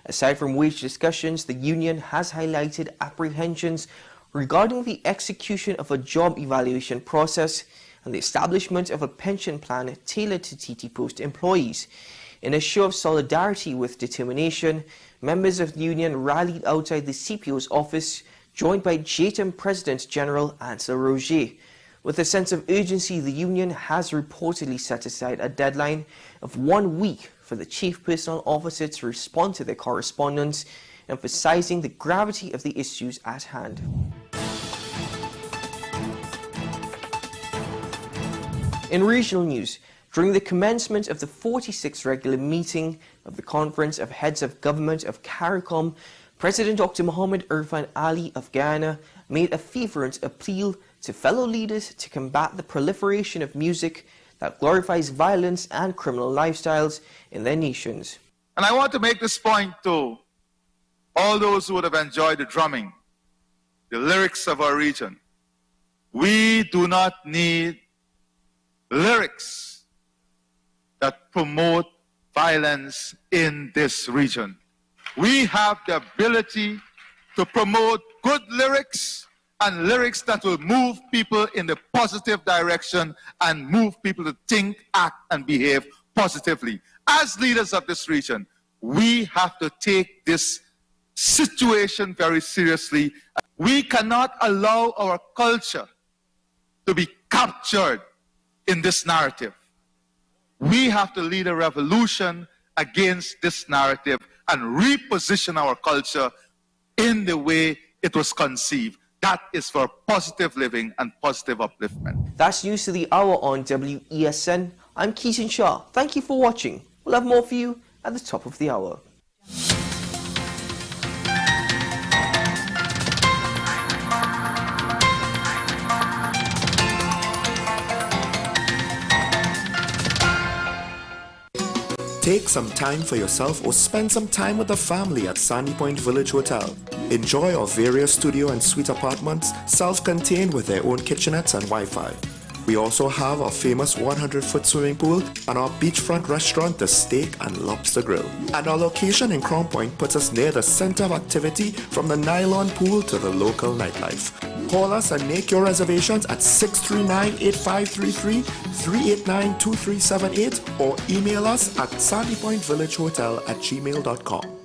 Aside from wage discussions, the union has highlighted apprehensions regarding the execution of a job evaluation process and the establishment of a pension plan tailored to TT Post employees. In a show of solidarity with determination, members of the union rallied outside the CPO's office, joined by JTM President General Ansel Roger. With a sense of urgency, the union has reportedly set aside a deadline of 1 week for the Chief Personnel Officer to respond to their correspondence, emphasizing the gravity of the issues at hand. In regional news, during the commencement of the 46th regular meeting of the Conference of Heads of Government of CARICOM, President Dr. Muhammad Irfan Ali of Guyana made a fervent appeal to fellow leaders to combat the proliferation of music that glorifies violence and criminal lifestyles in their nations. And I want to make this point to all those who would have enjoyed the drumming, the lyrics of our region. We do not need lyrics that promote violence in this region. We have the ability to promote good lyrics and lyrics that will move people in the positive direction and move people to think, act, and behave positively. As leaders of this region, we have to take this situation very seriously. We cannot allow our culture to be captured in this narrative. We have to lead a revolution against this narrative and reposition our culture in the way it was conceived. That is for positive living and positive upliftment. That's News to the Hour on WESN. I'm Keaton Shaw. Thank you for watching. We'll have more for you at the top of the hour. Take some time for yourself or spend some time with the family at Sandy Point Village Hotel. Enjoy our various studio and suite apartments, self-contained with their own kitchenettes and Wi-Fi. We also have our famous 100-foot swimming pool and our beachfront restaurant, The Steak and Lobster Grill. And our location in Crown Point puts us near the center of activity from the nylon pool to the local nightlife. Call us and make your reservations at 639-8533, 389-2378 or email us at sandypointvillagehotel@gmail.com.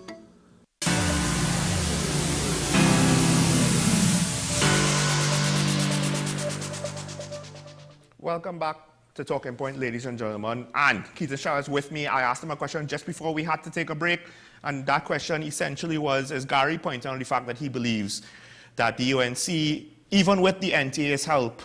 Welcome back to Talking Point, ladies and gentlemen. And Keith Shaw is with me. I asked him a question just before we had to take a break. And that question essentially was, is Gary pointing on the fact that he believes that the UNC, even with the NTA's help,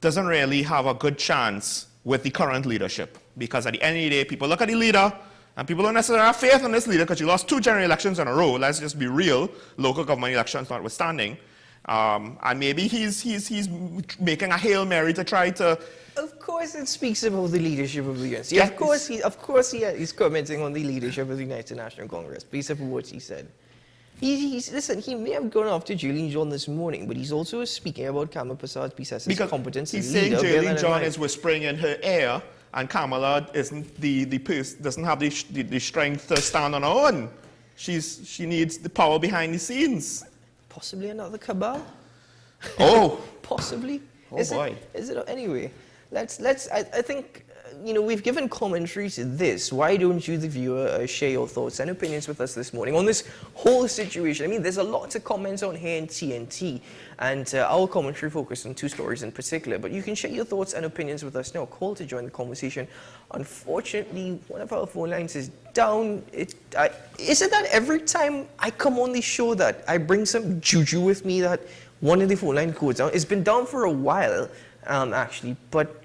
doesn't really have a good chance with the current leadership. Because at the end of the day, people look at the leader, and people don't necessarily have faith in this leader because you lost 2 general elections in a row. Let's just be real, local government elections notwithstanding. And maybe he's making a Hail Mary to try to... Of course it speaks about the leadership of the UNC. Yes. Of course he's commenting on the leadership of the United National Congress based on what he said. Listen, he may have gone after Jaylene John this morning, but he's also speaking about Kamala Prasad's piece as his competence he's as leader. He's saying Jaylene John is whispering in her ear, and Kamala isn't doesn't have the strength to stand on her own. She needs the power behind the scenes. Possibly another cabal. Oh, possibly. Oh boy. Is it anyway? I think we've given commentary to this. Why don't you, the viewer, share your thoughts and opinions with us this morning on this whole situation? I mean, there's a lot to comment on here in TNT, and our commentary focused on 2 stories in particular. But you can share your thoughts and opinions with us now. Call to join the conversation. Unfortunately, one of our phone lines is down. Is it that every time I come on the show that I bring some juju with me that one of the phone line goes down? It's been down for a while, actually, but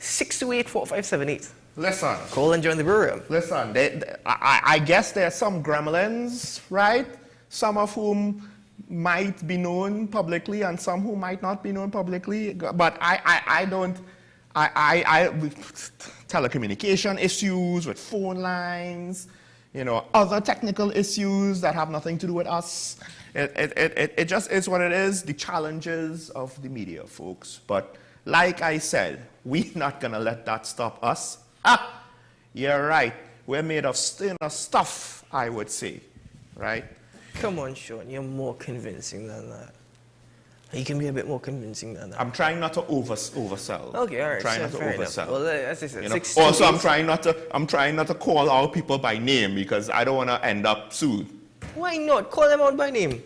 628-4578. Listen. Call and join the program. Listen, I guess there are some gremlins, right? Some of whom might be known publicly and some who might not be known publicly. But I telecommunication issues with phone lines, other technical issues that have nothing to do with us. It just is what it is, the challenges of the media, folks. But like I said, we're not going to let that stop us. You're right. We're made of stuff, I would say. Right? Come on, Sean. You're more convincing than that. You can be a bit more convincing than that. I'm trying not to oversell. Okay, all right. I'm trying not to oversell. Well, as I said, also, I'm trying not to call out people by name because I don't want to end up sued. Why not? Call them out by name.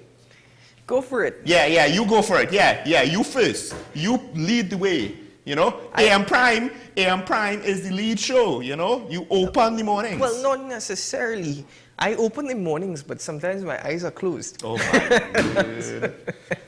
Go for it. Yeah, you go for it. Yeah, you first. You lead the way. AM Prime is the lead show. You open the mornings. Well, not necessarily. I open the mornings, but sometimes my eyes are closed. Oh my.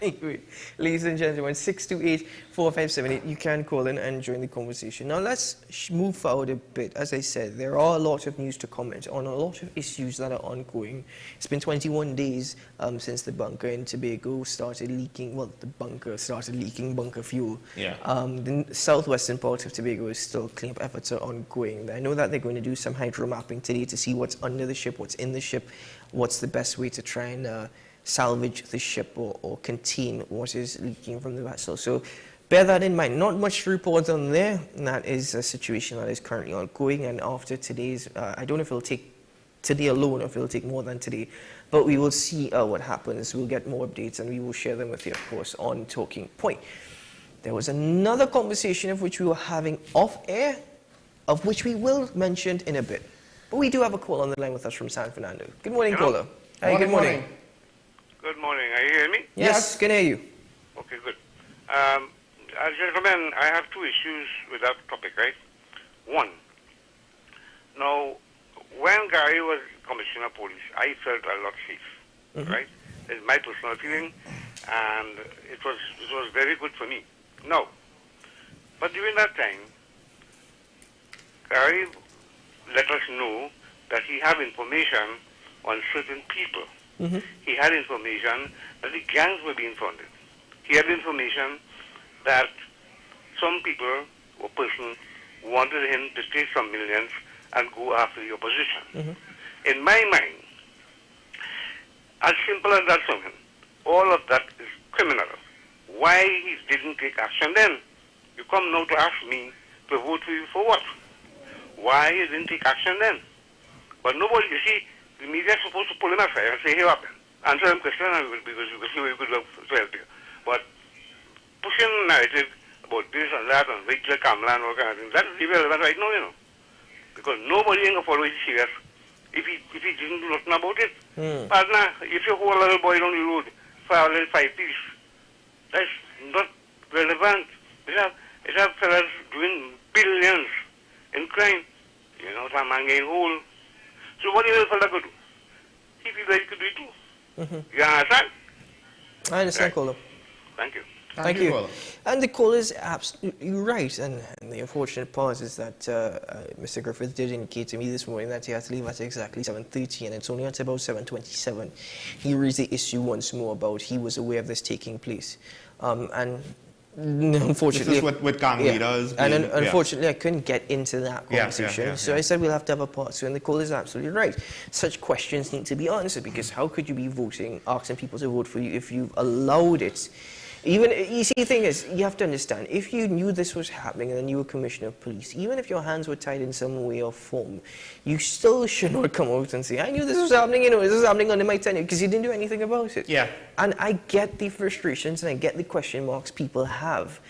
Anyway, ladies and gentlemen, 628-4578. You can call in and join the conversation. Now let's move forward a bit. As I said, there are a lot of news to comment on, a lot of issues that are ongoing. It's been 21 days since the bunker in Tobago started leaking. Well, the bunker started leaking bunker fuel. Yeah. The southwestern part of Tobago is still cleanup efforts are ongoing. I know that they're going to do some hydro mapping today to see what's under the ship, what's in the ship, what's the best way to try and salvage the ship or contain what is leaking from the vessel. So bear that in mind. Not much to report on there. And that is a situation that is currently ongoing. And after today's, I don't know if it'll take today alone or if it'll take more than today, but we will see what happens. We'll get more updates and we will share them with you, of course, on Talking Point. There was another conversation of which we were having off air, of which we will mention in a bit. But we do have a call on the line with us from San Fernando. Good morning, caller. Hi, good morning. Good morning. Are you hearing me? Yes, can hear you. Okay, good. Gentlemen, I have 2 issues with that topic, right? One, now, when Gary was Commissioner of Police, I felt a lot safe, right? It's my personal feeling, and it was very good for me. No. But during that time, Gary let us know that he had information on certain people. He had information that the gangs were being funded. He had information that some people or persons wanted him to take some millions and go after the opposition. In my mind, as simple as that something, all of that is criminal. Why he didn't take action then? You come now to ask me to vote for you for what? Why he didn't take action then? But nobody, you see, the media is supposed to pull him aside and say, hey, what happened? Answer him question because you see what you could do to help you. But pushing narrative about this and that and Victor Kamala and all kind of things, that is irrelevant right now, you know. Because nobody ain't going to follow it serious if he didn't do nothing about it. Partner, if you hold a little boy on the road for a little 5 piece, that's not relevant. It have fellas doing billions in crime. You know, some man getting whole. So what do you fella could do? He feels like he could do it too. You understand? I understand, caller. Thank you. Thank you. And the caller is absolutely right. And the unfortunate part is that Mr. Griffith did indicate to me this morning that he had to leave at exactly 7:30, and it's only at about 7:27. He raised the issue once more about he was aware of this taking place. And unfortunately, this is with gang leaders. And unfortunately, I couldn't get into that conversation. So I said we'll have to have a part two, and the caller is absolutely right. Such questions need to be answered, because how could you be voting, asking people to vote for you if you've allowed it? Even, you see, the thing is, you have to understand, if you knew this was happening and then you were commissioner of police, even if your hands were tied in some way or form, you still should not come out and say, I knew this was happening, you know, this was happening under my tenure, because you didn't do anything about it. Yeah. And I get the frustrations and I get the question marks people have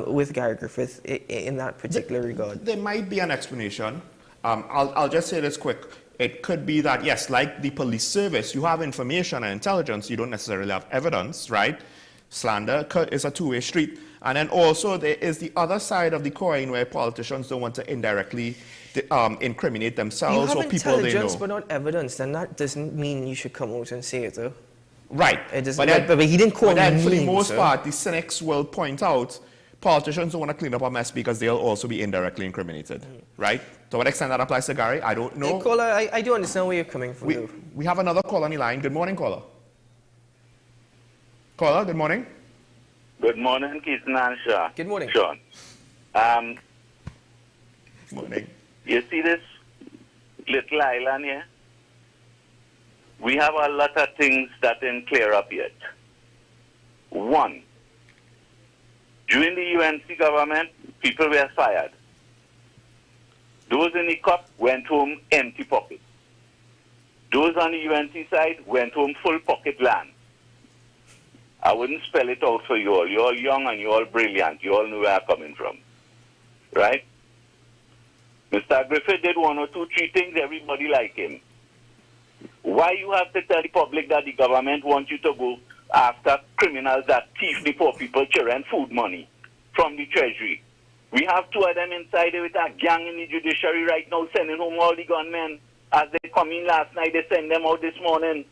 with Gary Griffith in that particular regard. There might be an explanation. I'll just say this quick. It could be that, yes, like the police service, you have information and intelligence, you don't necessarily have evidence, right? Slander is a two-way street. And then also there is the other side of the coin where politicians don't want to indirectly incriminate themselves or people they know. You have intelligence but not evidence, then that doesn't mean you should come out and say it, though. Right. It doesn't, but he didn't call But then for the names, most part, the cynics will point out politicians don't want to clean up a mess because they'll also be indirectly incriminated, right? To what extent that applies to Gary, I don't know. Hey, caller, I do understand where you're coming from. We have another caller on the line. Good morning, caller. Caller, good morning. Good morning, Keaton and Sean. Good morning. Sean. Good morning. You see this little island here? We have a lot of things that didn't clear up yet. One, during the UNC government, people were fired. Those in the COP went home empty pockets. Those on the UNC side went home full pocket land. I wouldn't spell it out for you all. You're all young and you're all brilliant. You all know where I'm coming from. Right? Mr. Griffith did 1 or 2, 3 things. Everybody like him. Why you have to tell the public that the government wants you to go after criminals that thief the poor people, children, food money from the treasury? We have 2 of them inside with a gang in the judiciary right now sending home all the gunmen. As they come in last night, they send them out this morning.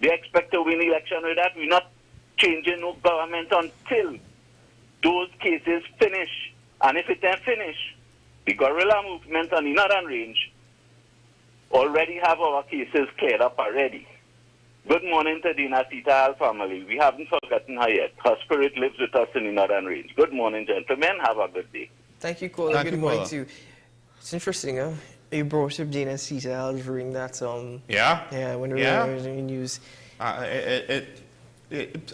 They expect to win the election with that. We're not changing no government until those cases finish. And if it then finish, the guerrilla movement on the northern range already have our cases cleared up already. Good morning to the Nasita family. We haven't forgotten her yet. Her spirit lives with us in the northern range. Good morning, gentlemen. Have a good day. Thank you, caller. Good morning to you. It's interesting, huh? You brought up Dana Sita during that when we were in the news.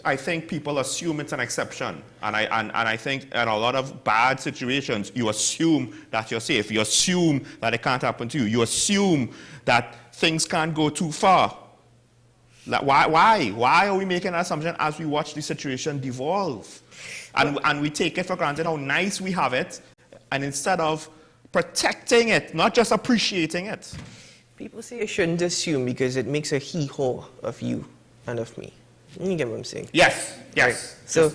I think people assume it's an exception, and I think in a lot of bad situations you assume that you're safe. You assume that it can't happen to you. You assume that things can't go too far. Like, why are we making an assumption as we watch the situation devolve, and we take it for granted how nice we have it, and instead of protecting it, not just appreciating it. People say I shouldn't assume because it makes a hee-haw of you and of me. You get what I'm saying? Yes. Right. So,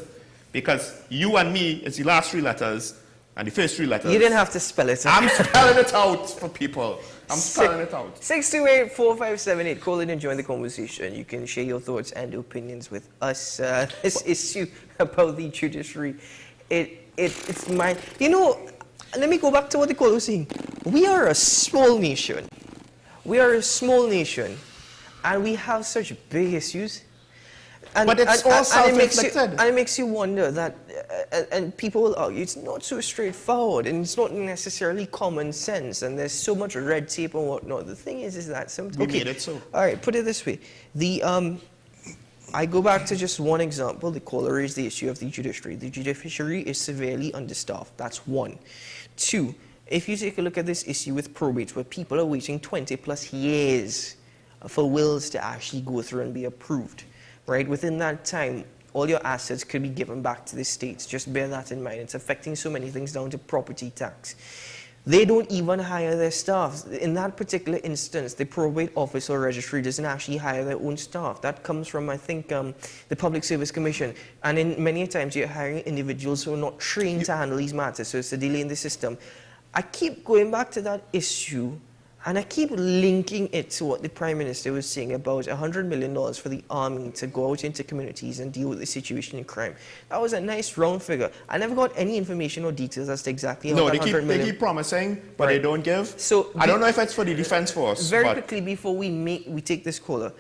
because you and me is the last 3 letters and the first 3 letters. You didn't have to spell it. I'm spelling it out for people. I'm spelling it out. 628-4578. Call in and join the conversation. You can share your thoughts and opinions with us. This issue about the judiciary, it's mine. You know, let me go back to what the caller was saying. We are a small nation. We are a small nation, and we have such big issues. But it's all self-inflicted. And it makes you wonder that, and people will argue, it's not so straightforward, and it's not necessarily common sense, and there's so much red tape and whatnot. The thing is that sometimes... We made it so. All right, put it this way. I go back to just one example. The caller raised the issue of the judiciary. The judiciary is severely understaffed. That's one. Two, if you take a look at this issue with probates, where people are waiting 20 plus years for wills to actually go through and be approved, right? Within that time, all your assets could be given back to the states. Just bear that in mind. It's affecting so many things down to property tax. They don't even hire their staff. In that particular instance, the probate office or registry doesn't actually hire their own staff. That comes from, I think, the Public Service Commission. And in many times, you're hiring individuals who are not trained to handle these matters, so it's a delay in the system. I keep going back to that issue, and I keep linking it to what the Prime Minister was saying about $100 million for the army to go out into communities and deal with the situation in crime. That was a nice round figure. I never got any information or details as to exactly how that $100 million... they keep promising, but they don't give. So I don't know if it's for the Defense Force. Very quickly before we take this caller,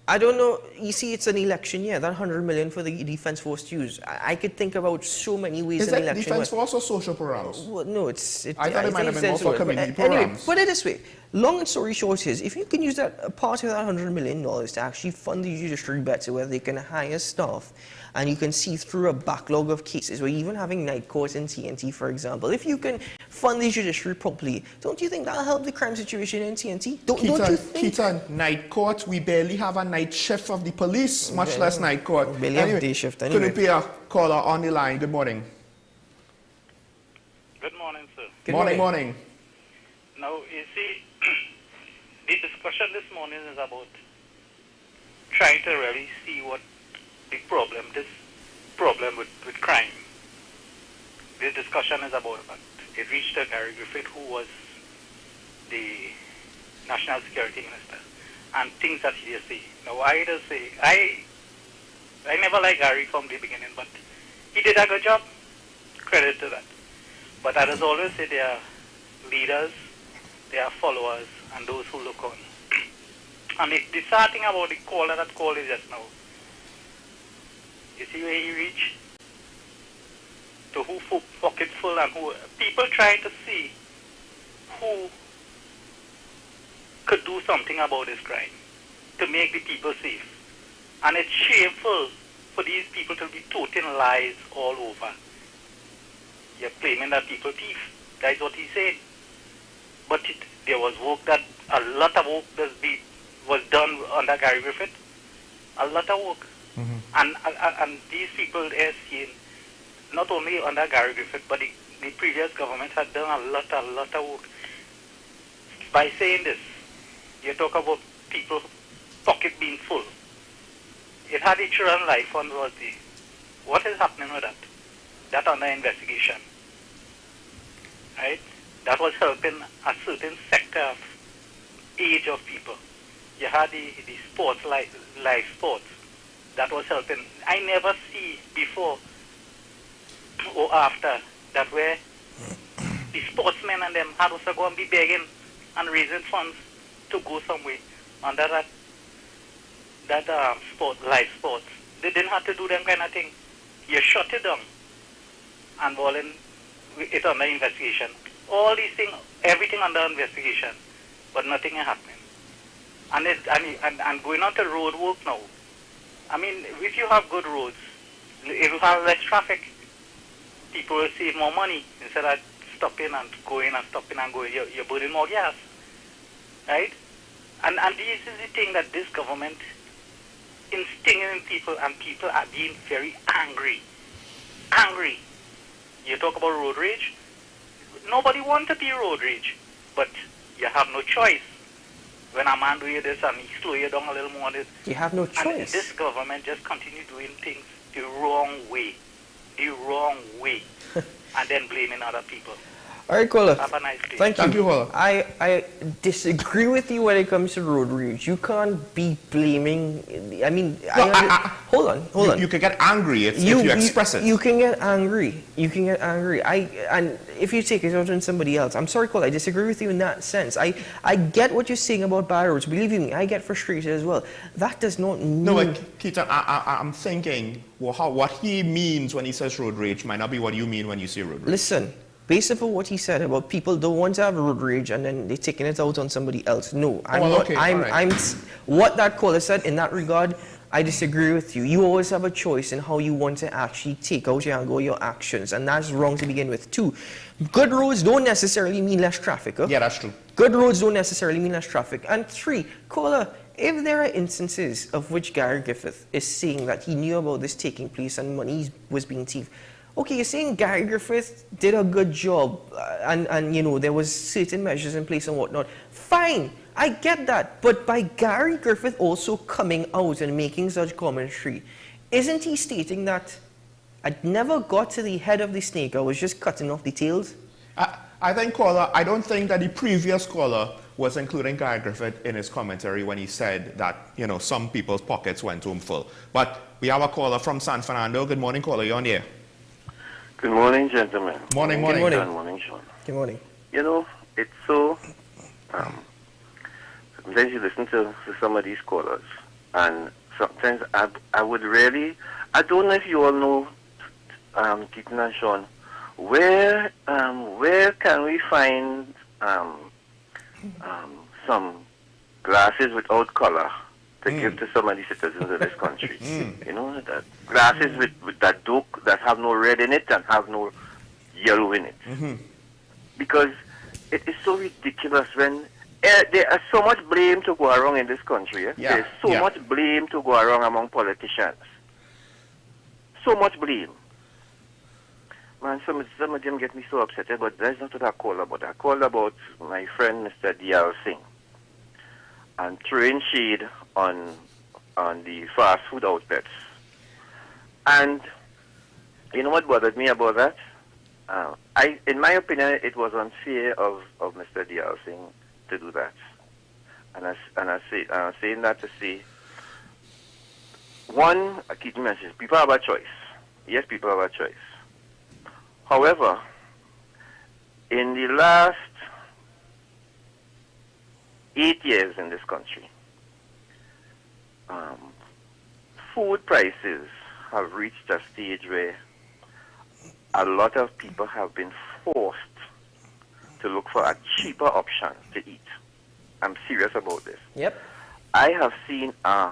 I don't know, you see, it's an election year. That $100 million for the Defense Force to use. I could think about so many ways in an election. Is that Defense Force or social programs? Well, no, I thought it might have been more for community programs. Anyway, put it this way. Long and story short is, if you can use that part of that $100 million to actually fund the judiciary better, where they can hire staff, and you can see through a backlog of cases, we're even having night courts in TNT, for example. If you can fund the judiciary properly, don't you think that'll help the crime situation in TNT? Don't you think? Keaton, night court, we barely have a night shift of the police, much less night court. Barely have day shift anyway. Couldn't be a caller on the line. Good morning. Good morning, sir. Good morning. Now, you see, the discussion this morning is about trying to really see what this problem with crime. The discussion is about that. It reached Gary Griffith, who was the National Security Minister, and things that he say. Now, I just say, I never liked Gary from the beginning, but he did a good job. Credit to that. But I just always say there are leaders, there are followers, and those who look on. And the sad thing about the caller that called is just now, you see where he reached? To who pocket full and who... People trying to see who could do something about this crime to make the people safe. And it's shameful for these people to be toting lies all over. You're claiming that people thief. That's what he said. But there was work that... A lot of work was done under Gary Griffith. A lot of work. And these people are seeing, not only under Gary Griffith, but the previous government had done a lot of work. By saying this, you talk about people pocket being full. It had a children life fund was the... What is happening with that? That under investigation. Right? That was helping a certain sector of age of people. You had the sports, live sports. That was helping. I never see before or after that where the sportsmen and them had also go and be begging and raising funds to go somewhere under that live sports. They didn't have to do them kind of thing. You shut it down and rolling it under investigation. All these things, everything under investigation, but nothing is happening. And going on to road work now. I mean, if you have good roads, it will have less traffic. People will save more money instead of stopping and going and stopping and going. You're burning more gas, right? And this is the thing that this government instilling in people, and people are being very angry. Angry. You talk about road rage. Nobody wants to be road rage, but you have no choice. When a man doing this and he slow you down a little more, you have no choice. And this government just continue doing things the wrong way, and then blaming other people. All right, caller. Have a nice day. Thank you. Thank you, caller. I disagree with you when it comes to road rage. You can't be blaming. I mean, hold on. You can get angry if you express it. You can get angry. And if you take it out on somebody else, I'm sorry, caller. I disagree with you in that sense. I get what you're saying about bad roads. Believe me, I get frustrated as well. That does not mean. No, but Keaton, I'm thinking what he means when he says road rage might not be what you mean when you say road rage. Listen. Based on what he said about people don't want to have road rage and then they're taking it out on somebody else. No, I'm not. Okay, I'm what that caller said in that regard, I disagree with you. You always have a choice in how you want to actually take out your actions, and that's wrong to begin with. 2, good roads don't necessarily mean less traffic. Huh? Yeah, that's true. Good roads don't necessarily mean less traffic. And 3, caller, if there are instances of which Gary Griffith is saying that he knew about this taking place and money was being thieved, okay, you're saying Gary Griffith did a good job and you know, there was certain measures in place and whatnot. Fine, I get that. But by Gary Griffith also coming out and making such commentary, isn't he stating that I never got to the head of the snake, I was just cutting off the tails? I think, caller, I don't think that the previous caller was including Gary Griffith in his commentary when he said that, you know, some people's pockets went to him full. But we have a caller from San Fernando. Good morning, caller. You're on the air. Good morning, gentlemen. Morning. Good morning. Good morning, Sean. Good morning. You know, it's so... sometimes you listen to some of these callers, and sometimes I would really... I don't know if you all know, Keaton and Sean, where can we find some glasses without color to give to some of the citizens of this country? You know, that glasses with that doke that have no red in it and have no yellow in it. Because it is so ridiculous when there is so much blame to go around in this country. There is so much blame to go around among politicians. So much blame. Man, some of them get me so upset, but that's not what I call about. I call about my friend Mr. Dial Singh and throwing shade on the fast food outlets. And you know what bothered me about that? In my opinion, it was unfair of Mr. Dial Singh to do that. And I'm saying that to say, one, I keep mentioning, people have a choice. Yes, people have a choice. However, in the last 8 years in this country, food prices have reached a stage where a lot of people have been forced to look for a cheaper option to eat. I'm serious about this. Yep. I have seen a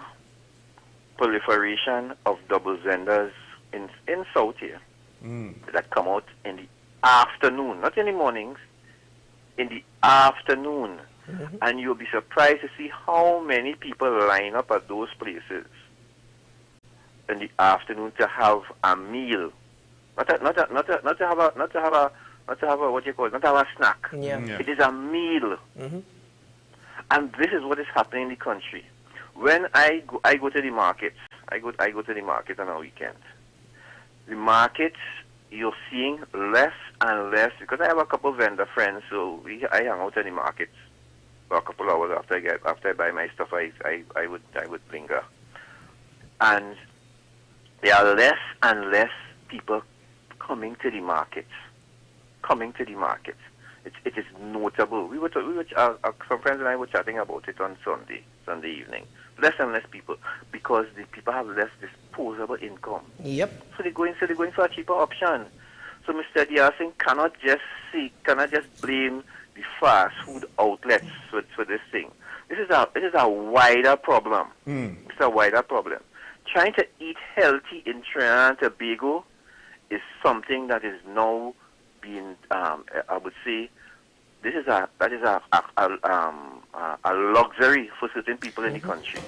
proliferation of double vendors in South here that come out in the afternoon, not in the mornings, in the afternoon. And you'll be surprised to see how many people line up at those places in the afternoon to have a meal, not to have a snack. It is a meal. And this is what is happening in the country. When I go to the markets, I go to the market on a weekend. The markets, you're seeing less and less, because I have a couple of vendor friends, so I hang out in the markets for a couple of hours after I buy my stuff. I would linger, and there are less and less people coming to the markets. It is notable. Some friends and I were chatting about it on Sunday evening. Less and less people, because the people have less disposable income. Yep. So they're going for a cheaper option. So Mr. Diasing cannot just blame the fast food outlets for this thing. This is a wider problem. It's a wider problem. Trying to eat healthy in Trinidad and Tobago is something that is now being, I would say, that is a luxury for certain people in the country.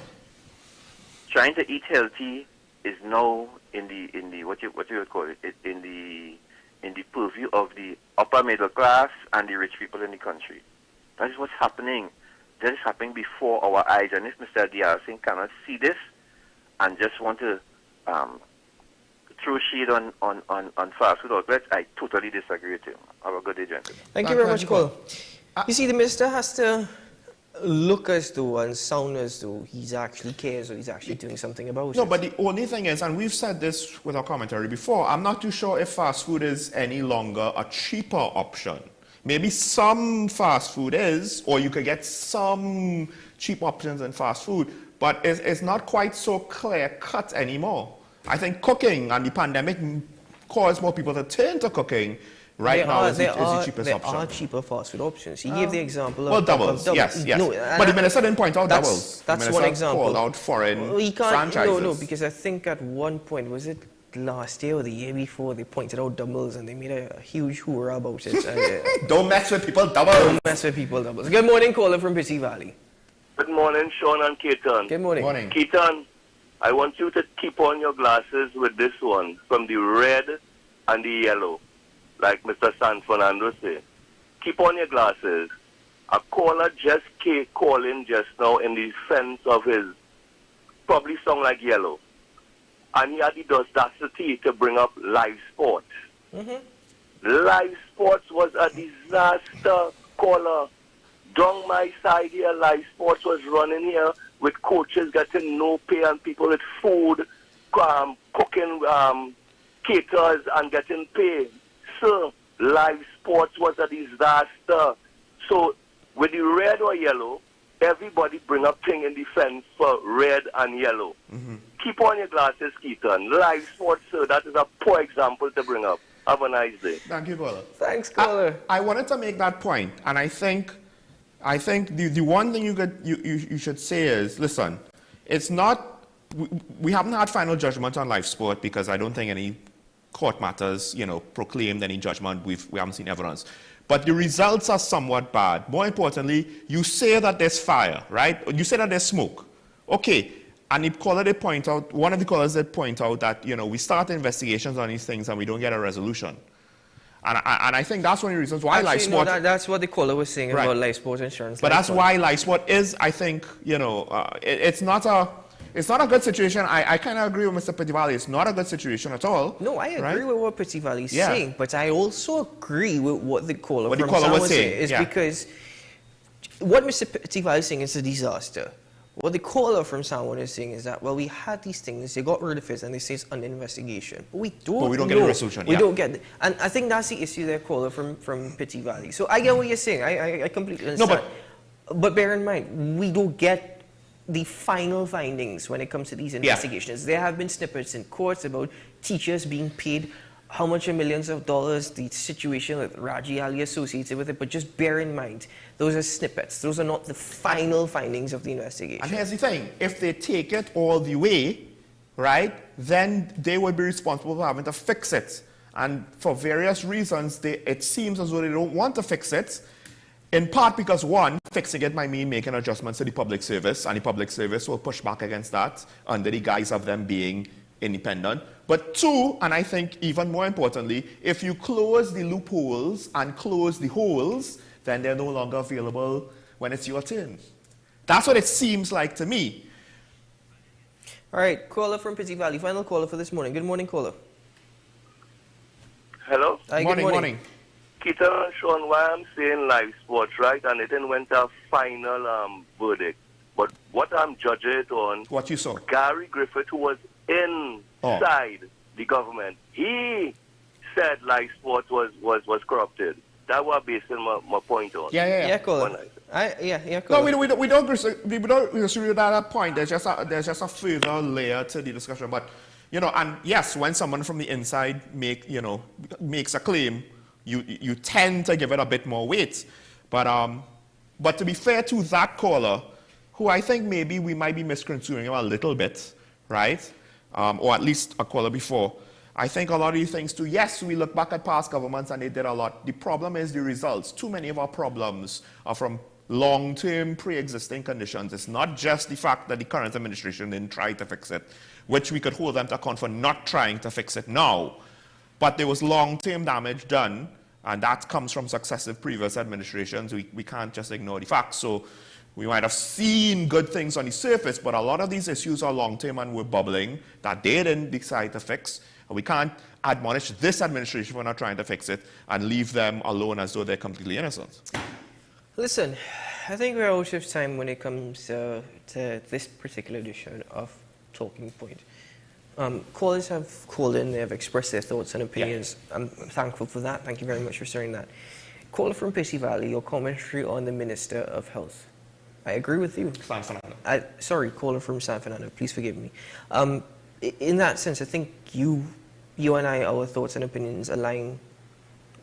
Trying to eat healthy is now in the what you would call it, in the purview of the upper middle class and the rich people in the country. That is what's happening. That is happening before our eyes. And if Mr. Dial Singh cannot see this and just want to throw shade on fast food outlets, I totally disagree with you. Have a good day, gentlemen. Thank you very much, Cole. You see, the minister has to look as though and sound as though he's actually cares or he's actually doing something about it. No, but the only thing is, and we've said this with our commentary before, I'm not too sure if fast food is any longer a cheaper option. Maybe some fast food is, or you could get some cheap options in fast food, but it's not quite so clear-cut anymore. I think cooking and the pandemic caused more people to turn to cooking. Right now, is the cheapest option. There are cheaper fast food options. He gave the example of... Well, doubles, yes. No, but the minister didn't point out doubles. That's one example. Called out foreign franchises. No, because I think at one point, was it last year or the year before, they pointed out doubles and they made a huge hoorah about it. Don't mess with people doubles. Don't mess with people doubles. Good morning, caller from Pitty Valley. Good morning, Sean and Keaton. Good morning. Keaton, I want you to keep on your glasses with this one, from the red and the yellow. Like Mr. San Fernando said, keep on your glasses. A caller just calling just now in defense of his probably song like Yellow. And he had the audacity to bring up live sports. Live sports was a disaster, caller. Down my side here, live sports was running here with coaches getting no pay and people with food, cooking caterers and getting paid. Sir, live sports was a disaster. So with the red or yellow, everybody bring up thing in defense for red and yellow. Keep on your glasses, Keaton. Live sports, sir, that is a poor example to bring up. Have a nice day. Thank you, caller. Thanks, caller. I wanted to make that point, and I think the one thing you should say is, listen, it's not, we haven't had final judgment on live sport because I don't think any court matters, proclaimed any judgment. We haven't seen evidence. But the results are somewhat bad. More importantly, you say that there's fire, right? You say that there's smoke. Okay. And the caller did point out, one of the callers did point out that, we start investigations on these things and we don't get a resolution. And I think that's one of the reasons why live sport... No, that's what the caller was saying right. about live sport insurance. But that's why live sport is, I think, it's not a good situation. I kind of agree with Mr. Pitty Valley. It's not a good situation at all. No, I agree with what Pitty Valley is Yeah. saying, but I also agree with what the caller What from the caller was San Jose saying, is yeah. because what Mr. Pitty Valley is saying is a disaster. What the caller from San Juan is saying is that, well, we had these things, they got rid of it, and they say it's under investigation. But we don't get a resolution. We don't get it. And I think that's the issue there, caller from Pitty Valley. So I get what you're saying. I completely understand. No, but bear in mind, we don't get the final findings when it comes to these investigations. There have been snippets in courts about teachers being paid how much in millions of dollars, the situation with Raji Ali associated with it, but just bear in mind, those are snippets. Those are not the final findings of the investigation. And here's the thing, if they take it all the way, right, then they would be responsible for having to fix it. And for various reasons, it seems as though they don't want to fix it, in part because, one, fixing it might mean making adjustments to the public service, and the public service will push back against that under the guise of them being independent. But two, and I think even more importantly, if you close the loopholes and close the holes, then they're no longer available when it's your turn. That's what it seems like to me. All right, caller from Pitty Valley, final caller for this morning. Good morning, caller. Hello? Hi, good morning. Keaton and Sean, why I'm saying live sports, right? And it didn't went a final verdict. But what I'm judging it on... What you saw? Gary Griffith, who was inside the government, he said live sports was corrupted. That was basing my point on. Yeah, caller. No, we don't disagree with that point. There's just a further layer to the discussion. But and yes, when someone from the inside makes a claim, you tend to give it a bit more weight. But to be fair to that caller, who I think maybe we might be misconstruing him a little bit, right? Or at least a caller before. I think a lot of these things too, yes, we look back at past governments and they did a lot. The problem is the results. Too many of our problems are from long-term pre-existing conditions. It's not just the fact that the current administration didn't try to fix it, which we could hold them to account for not trying to fix it now. But there was long-term damage done, and that comes from successive previous administrations. We can't just ignore the facts. So we might have seen good things on the surface, but a lot of these issues are long-term and were bubbling that they didn't decide to fix. We can't admonish this administration for not trying to fix it and leave them alone as though they're completely innocent. Listen, I think we're out of time when it comes to this particular edition of Talking Point. Callers have called in, they have expressed their thoughts and opinions. Yeah. I'm thankful for that. Thank you very much for sharing that. Caller from Pissy Valley, your commentary on the Minister of Health. I agree with you. San Fernando. Sorry, caller from San Fernando, please forgive me. In that sense, I think you and I, our thoughts and opinions align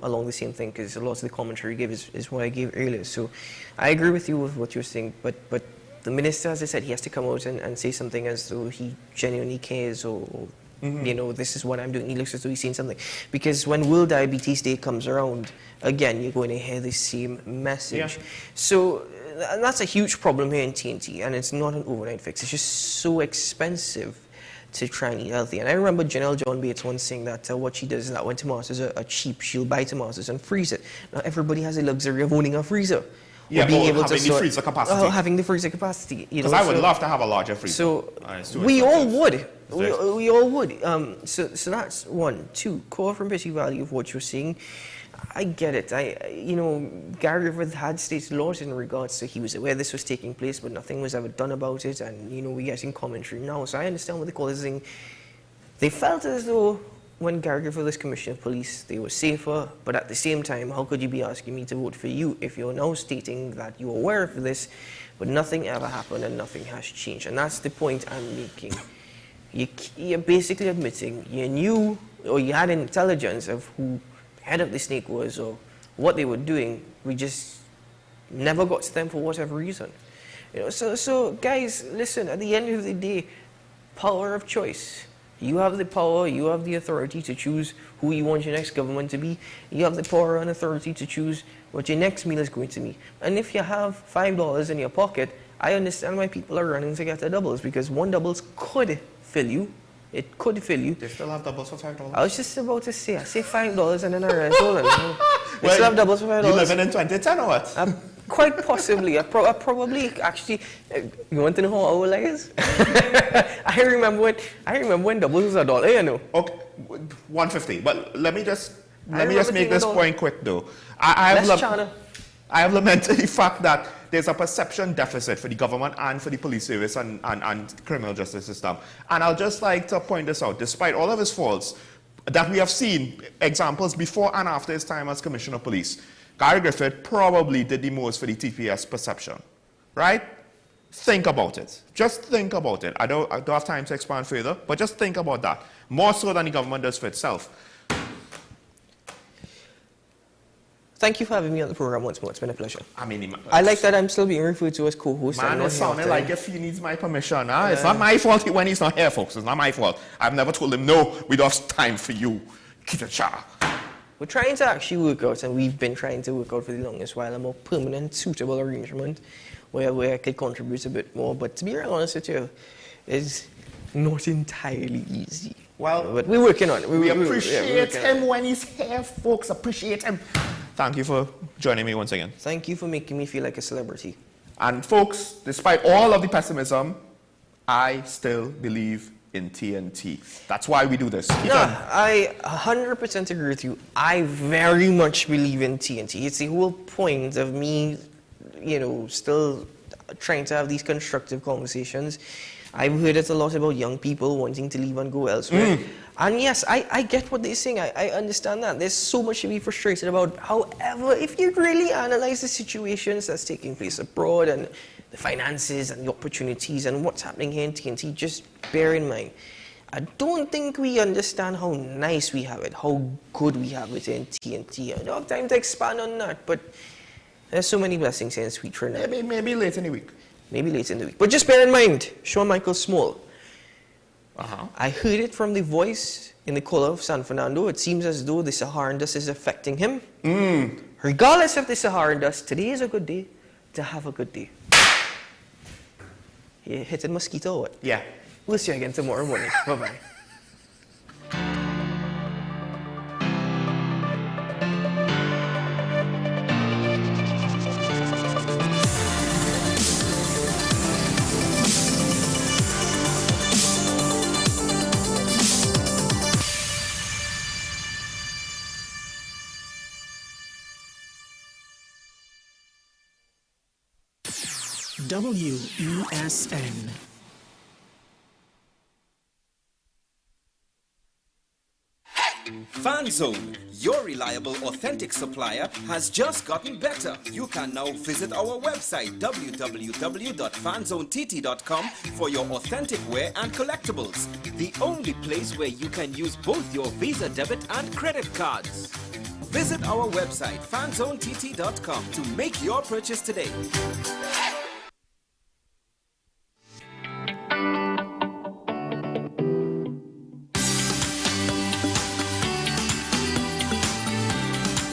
along the same thing, because a lot of the commentary you gave is what I gave earlier. So I agree with you with what you're saying, but the minister, as I said, he has to come out and say something as though he genuinely cares, or you know, this is what I'm doing. He looks as though he's seen something. Because when World Diabetes Day comes around, again, you're going to hear the same message. Yeah. So and that's a huge problem here in TNT, and it's not an overnight fix. It's just so expensive to try and eat healthy. And I remember Janelle John Bates once saying that what she does is that when tomatoes are cheap, she'll buy tomatoes and freeze it. Now everybody has the luxury of owning a freezer. Yeah, being able having to the freezer capacity. Having the freezer capacity. Because I would love to have a larger freezer. So we all would. We all would. So that's one. Two, call from Pissy Valley of what you're seeing. I get it. Gary Griffith had stated laws in regards to he was aware this was taking place, but nothing was ever done about it. And, we're getting commentary now. So I understand what the call is saying. They felt as though when Gary Griffith was Commissioner of Police, they were safer. But at the same time, how could you be asking me to vote for you if you're now stating that you're aware of this, but nothing ever happened and nothing has changed? And that's the point I'm making. You're basically admitting you knew or you had intelligence of who head of the snake was or what they were doing. We just never got to them for whatever reason. So guys, listen, at the end of the day, power of choice. You have the power, you have the authority to choose who you want your next government to be. You have the power and authority to choose what your next meal is going to be. And if you have $5 in your pocket, I understand why people are running to get the doubles, because one doubles could fill you. It could fill you. They still have doubles for $5? I was just about to say, I say $5 and then I realized, hold on. They still have doubles for $5. You living in 2010 or what? Quite possibly. I probably actually. You want to know how old I is? I remember when doubles was $1, you know. Okay, $1.50. But let me just make this point quick though. I have lamented the fact that there's a perception deficit for the government and for the police service and criminal justice system. And I'll just like to point this out, despite all of his faults, that we have seen examples before and after his time as Commissioner of Police. Gary Griffith probably did the most for the TPS perception, right? Think about it. Just think about it. I don't have time to expand further, but just think about that. More so than the government does for itself. Thank you for having me on the program once more. It's been a pleasure. I like that I'm still being referred to as co-host. Man, it sounded like if he needs my permission. It's not my fault when he's not here, folks. It's not my fault. I've never told him, no, we don't have time for you. Keep it sharp. We're trying to actually work out, and we've been trying to work out for the longest while, a more permanent, suitable arrangement where I could contribute a bit more. But to be real honest with you, it's not entirely easy. Well, but we're working on it. We appreciate him when he's here, folks. Appreciate him. Thank you for joining me once again. Thank you for making me feel like a celebrity. And folks, despite all of the pessimism, I still believe in TNT. That's why we do this. I 100% agree with you. I very much believe in TNT. It's the whole point of me, still trying to have these constructive conversations. I've heard it a lot about young people wanting to leave and go elsewhere. And yes, I get what they're saying. I understand that. There's so much to be frustrated about. However, if you really analyze the situations that's taking place abroad and the finances and the opportunities and what's happening here in TNT, just bear in mind, I don't think we understand how nice we have it, how good we have it in TNT. I don't have time to expand on that, but there's so many blessings here in Sweet Trinidad. Maybe late in the week. Maybe late in the week. But just bear in mind, Sean Michael Small. I heard it from the voice in the caller of San Fernando. It seems as though the Saharan dust is affecting him. Regardless of the Saharan dust, today is a good day to have a good day. You hit a mosquito or what? Yeah. We'll see you again tomorrow morning. Bye-bye. WESN. FanZone, your reliable, authentic supplier, has just gotten better. You can now visit our website www.fanzonett.com for your authentic wear and collectibles. The only place where you can use both your Visa debit and credit cards. Visit our website fanzonett.com to make your purchase today.